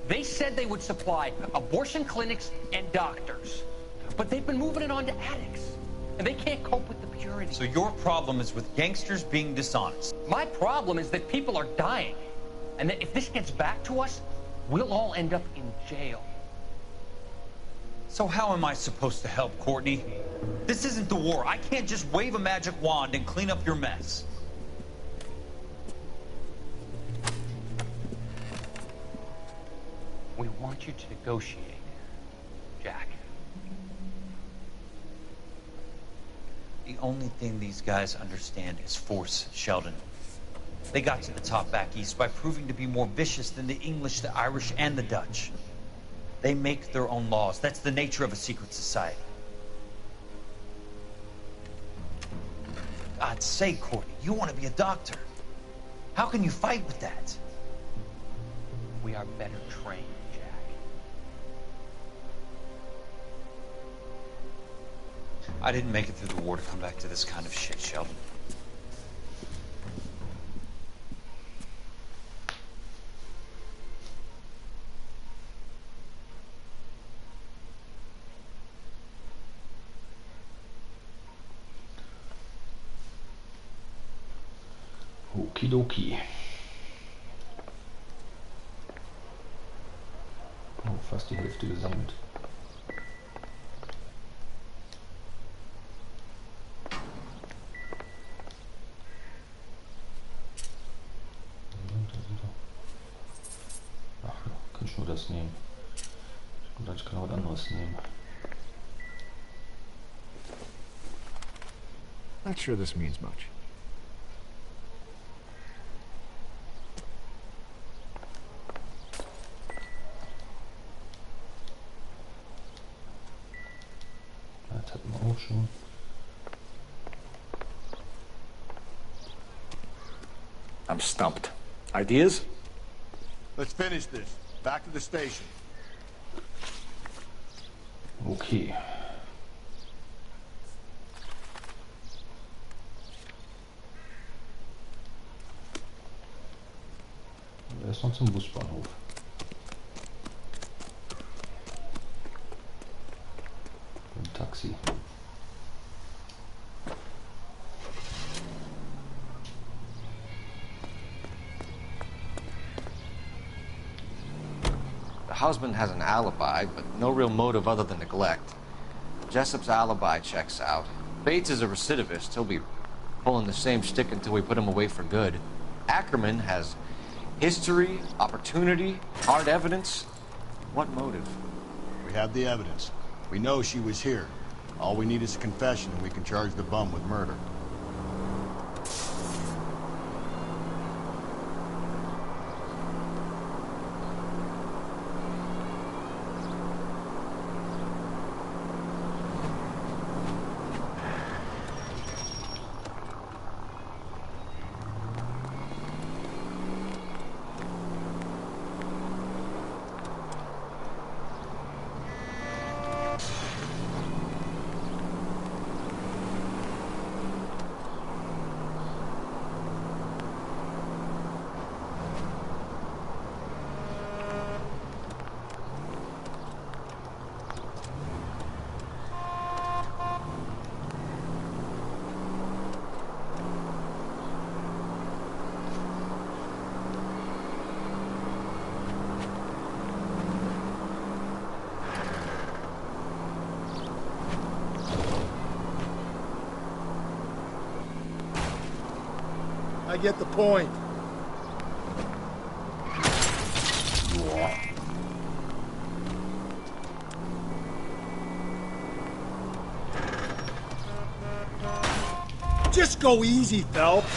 They said they would supply abortion clinics and doctors, but they've been moving it on to addicts, and they can't cope with the purity. So your problem is with gangsters being dishonest? My problem is that people are dying, and that if this gets back to us, we'll all end up in jail. So how am I supposed to help, Courtney? This isn't the war. I can't just wave a magic wand and clean up your mess. We want you to negotiate, Jack. The only thing these guys understand is force, Sheldon. They got to the top back east by proving to be more vicious than the English, the Irish, and the Dutch. They make their own laws. That's the nature of a secret society. God's sake, Courtney, you want to be a doctor. How can you fight with that? We are better trained. I didn't make it through the war to come back to this kind of shit, Sheldon. Okidoki. Oh, fast die Hälfte gesammelt. Nur das nehmen. Und dann kann ich was anderes nehmen. Not sure this means much. auch schon. I'm stumped. Ideas? Let's finish this. Back to the station. Okay. Erstmal zum Busbahnhof. Ein Taxi. The husband has an alibi, but no real motive other than neglect. Jessup's alibi checks out. Bates is a recidivist. He'll be pulling the same shtick until we put him away for good. Ackerman has history, opportunity, hard evidence. What motive? We have the evidence. We know she was here. All we need is a confession and we can charge the bum with murder. I get the point. Just go easy, Phelps.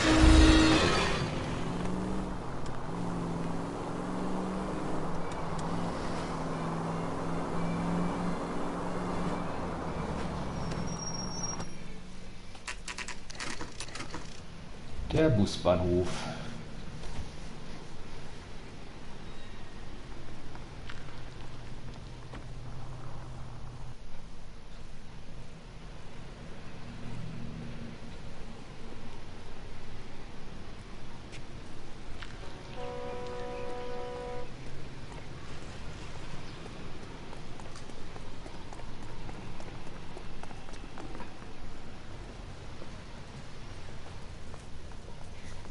Der Busbahnhof.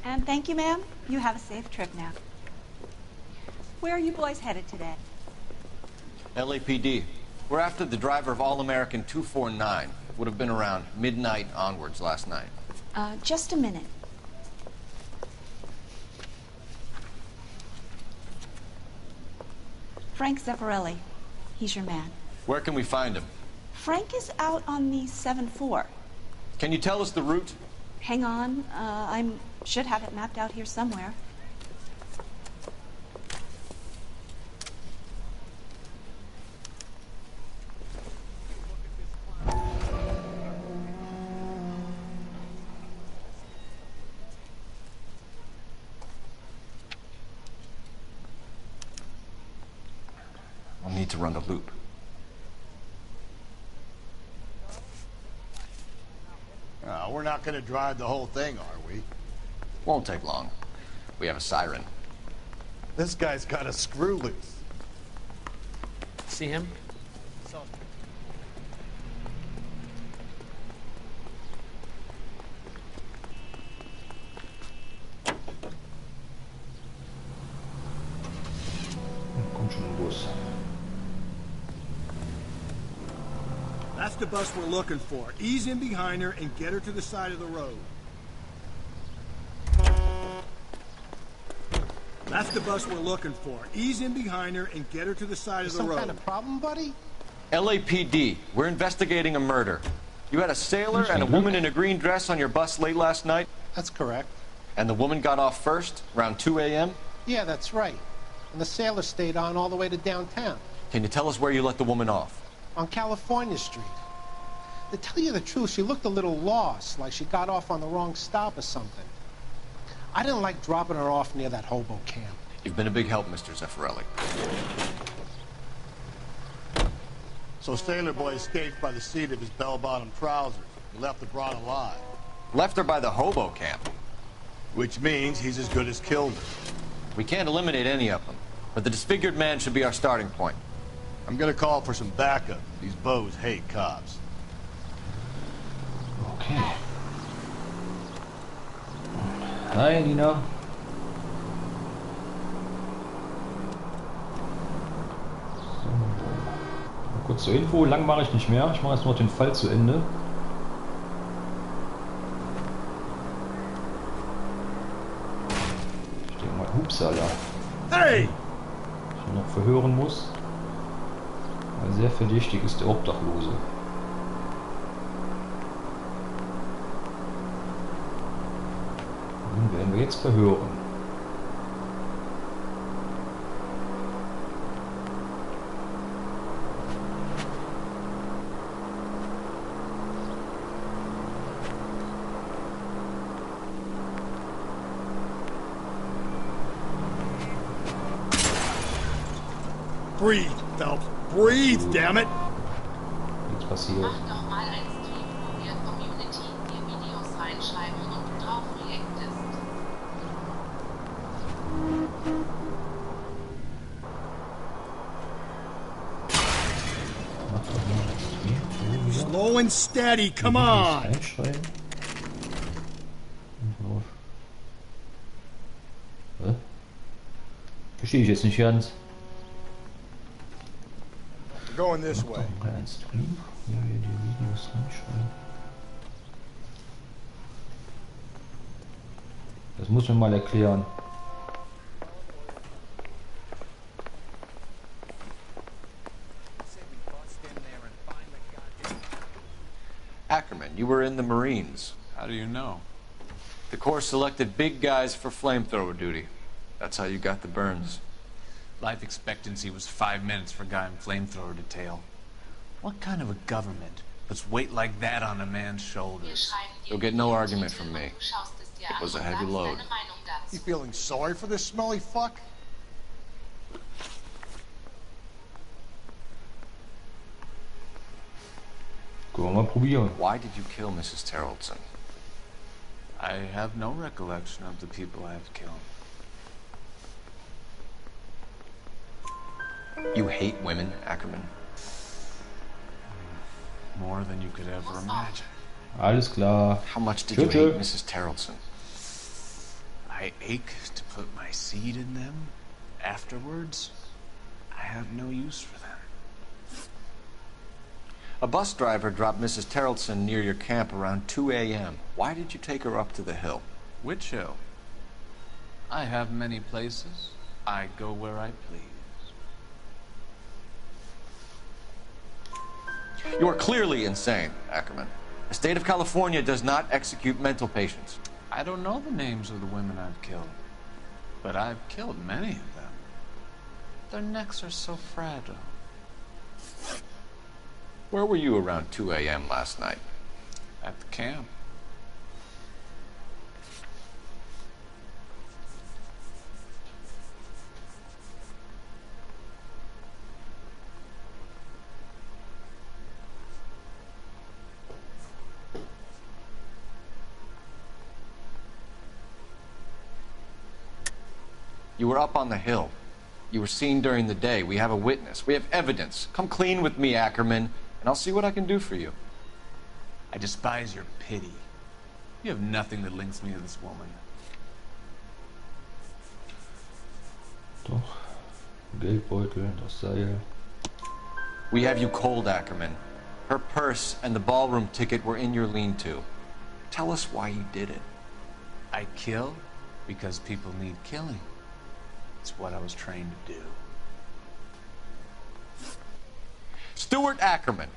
And thank you, ma'am. You have a safe trip now. Where are you boys headed today? LAPD. We're after the driver of All-American 249. Would have been around midnight onwards last night. Just a minute. Frank Zeffirelli. He's your man. Where can we find him? Frank is out on the 7-4. Can you tell us the route? Hang on. I should have it mapped out here somewhere. I'll need to run the loop. We're not going to drive the whole thing, are we? Won't take long. We have a siren. This guy's got a screw loose. See him? Kommt schon ein Bus. That's the bus we're looking for. Ease in behind her and get her to the side of the road. That's the bus we're looking for. Ease in behind her and get her to the side of the road. Some kind of problem, buddy? LAPD. We're investigating a murder. You had a sailor and a woman in a green dress on your bus late last night? That's correct. And the woman got off first, around 2 a.m.? Yeah, that's right. And the sailor stayed on all the way to downtown. Can you tell us where you let the woman off? On California Street. To tell you the truth, she looked a little lost, like she got off on the wrong stop or something. I didn't like dropping her off near that hobo camp. You've been a big help, Mr. Zeffirelli. So Sailor Boy escaped by the seat of his bell-bottom trousers. He left the broad alive. Left her by the hobo camp. Which means he's as good as killed her. We can't eliminate any of them, but the disfigured man should be our starting point. I'm gonna call for some backup. These bows hate cops. Okay. Hi, Nina. So. Mal kurz zur Info. Lang mache ich nicht mehr. Ich mache jetzt noch den Fall zu Ende. Ich denke mal, Hupsala. Hey! Ich noch verhören muss. Weil sehr verdächtig ist der Obdachlose. Den werden wir jetzt verhören. Breathe, Phelps. Breathe, damn it! Nichts passiert. Mach doch mal ein Stream, wo wir Community hier Videos reinschreiben und du drauf reactest. Slow and steady, come on! Einschreiben. Verstehe ich jetzt nicht ganz. Going this way. Das muss man mal erklären. Ackerman, you were in the Marines. How do you know? The Corps selected big guys for flamethrower duty. That's how you got the burns. Life expectancy was 5 minutes for a guy in flamethrower detail. What kind of a government puts weight like that on a man's shoulders? You'll get no argument from me. It was a heavy load. You feeling sorry for this smelly fuck? Können wir mal probieren. Why did you kill Mrs. Terrelson? I have no recollection of the people I have killed. You hate women, Ackerman? More than you could ever imagine. Alles klar. How much did you hate Mrs. Terrelson? I ache to put my seed in them. Afterwards, I have no use for them. A bus driver dropped Mrs. Terrelson near your camp around 2 a.m. Why did you take her up to the hill? Which hill? I have many places. I go where I please. You are clearly insane, Ackerman. The state of California does not execute mental patients. I don't know the names of the women I've killed, but I've killed many of them. Their necks are so fragile. Where were you around 2 a.m. last night? At the camp. You were up on the hill. You were seen during the day. We have a witness. We have evidence. Come clean with me, Ackerman, and I'll see what I can do for you. I despise your pity. You have nothing that links me to this woman. Doch. Geldbeutel, das Seil. We have you cold, Ackerman. Her purse and the ballroom ticket were in your lean-to. Tell us why you did it. I kill because people need killing. It's what I was trained to do. Stuart Ackerman,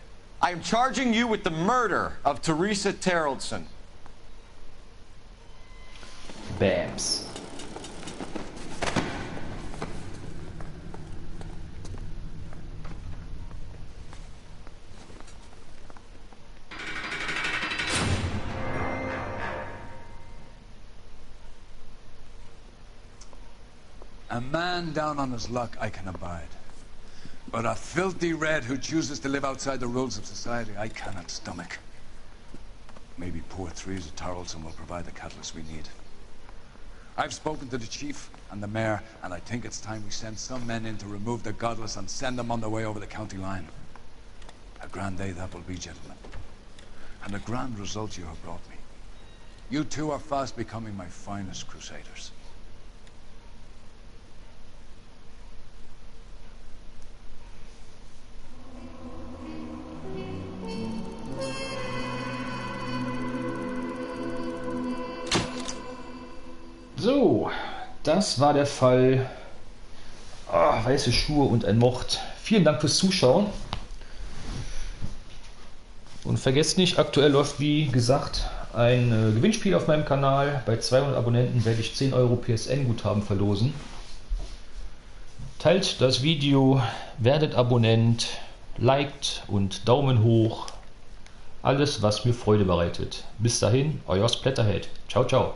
I am charging you with the murder of Teresa Terrelson. Bams. A man down on his luck I can abide. But a filthy red who chooses to live outside the rules of society I cannot stomach. Maybe poor Threes of Tarleton will provide the catalyst we need. I've spoken to the chief and the mayor, and I think it's time we send some men in to remove the godless and send them on their way over the county line. A grand day that will be, gentlemen. And a grand result you have brought me. You two are fast becoming my finest crusaders. So, das war der Fall Weiße Schuhe und ein Mord. Vielen Dank fürs Zuschauen. Und vergesst nicht, aktuell läuft wie gesagt ein Gewinnspiel auf meinem Kanal. Bei 200 Abonnenten werde ich 10 Euro PSN-Guthaben verlosen. Teilt das Video, werdet Abonnent, liked und Daumen hoch. Alles, was mir Freude bereitet. Bis dahin, euer Splatterhead. Ciao, ciao.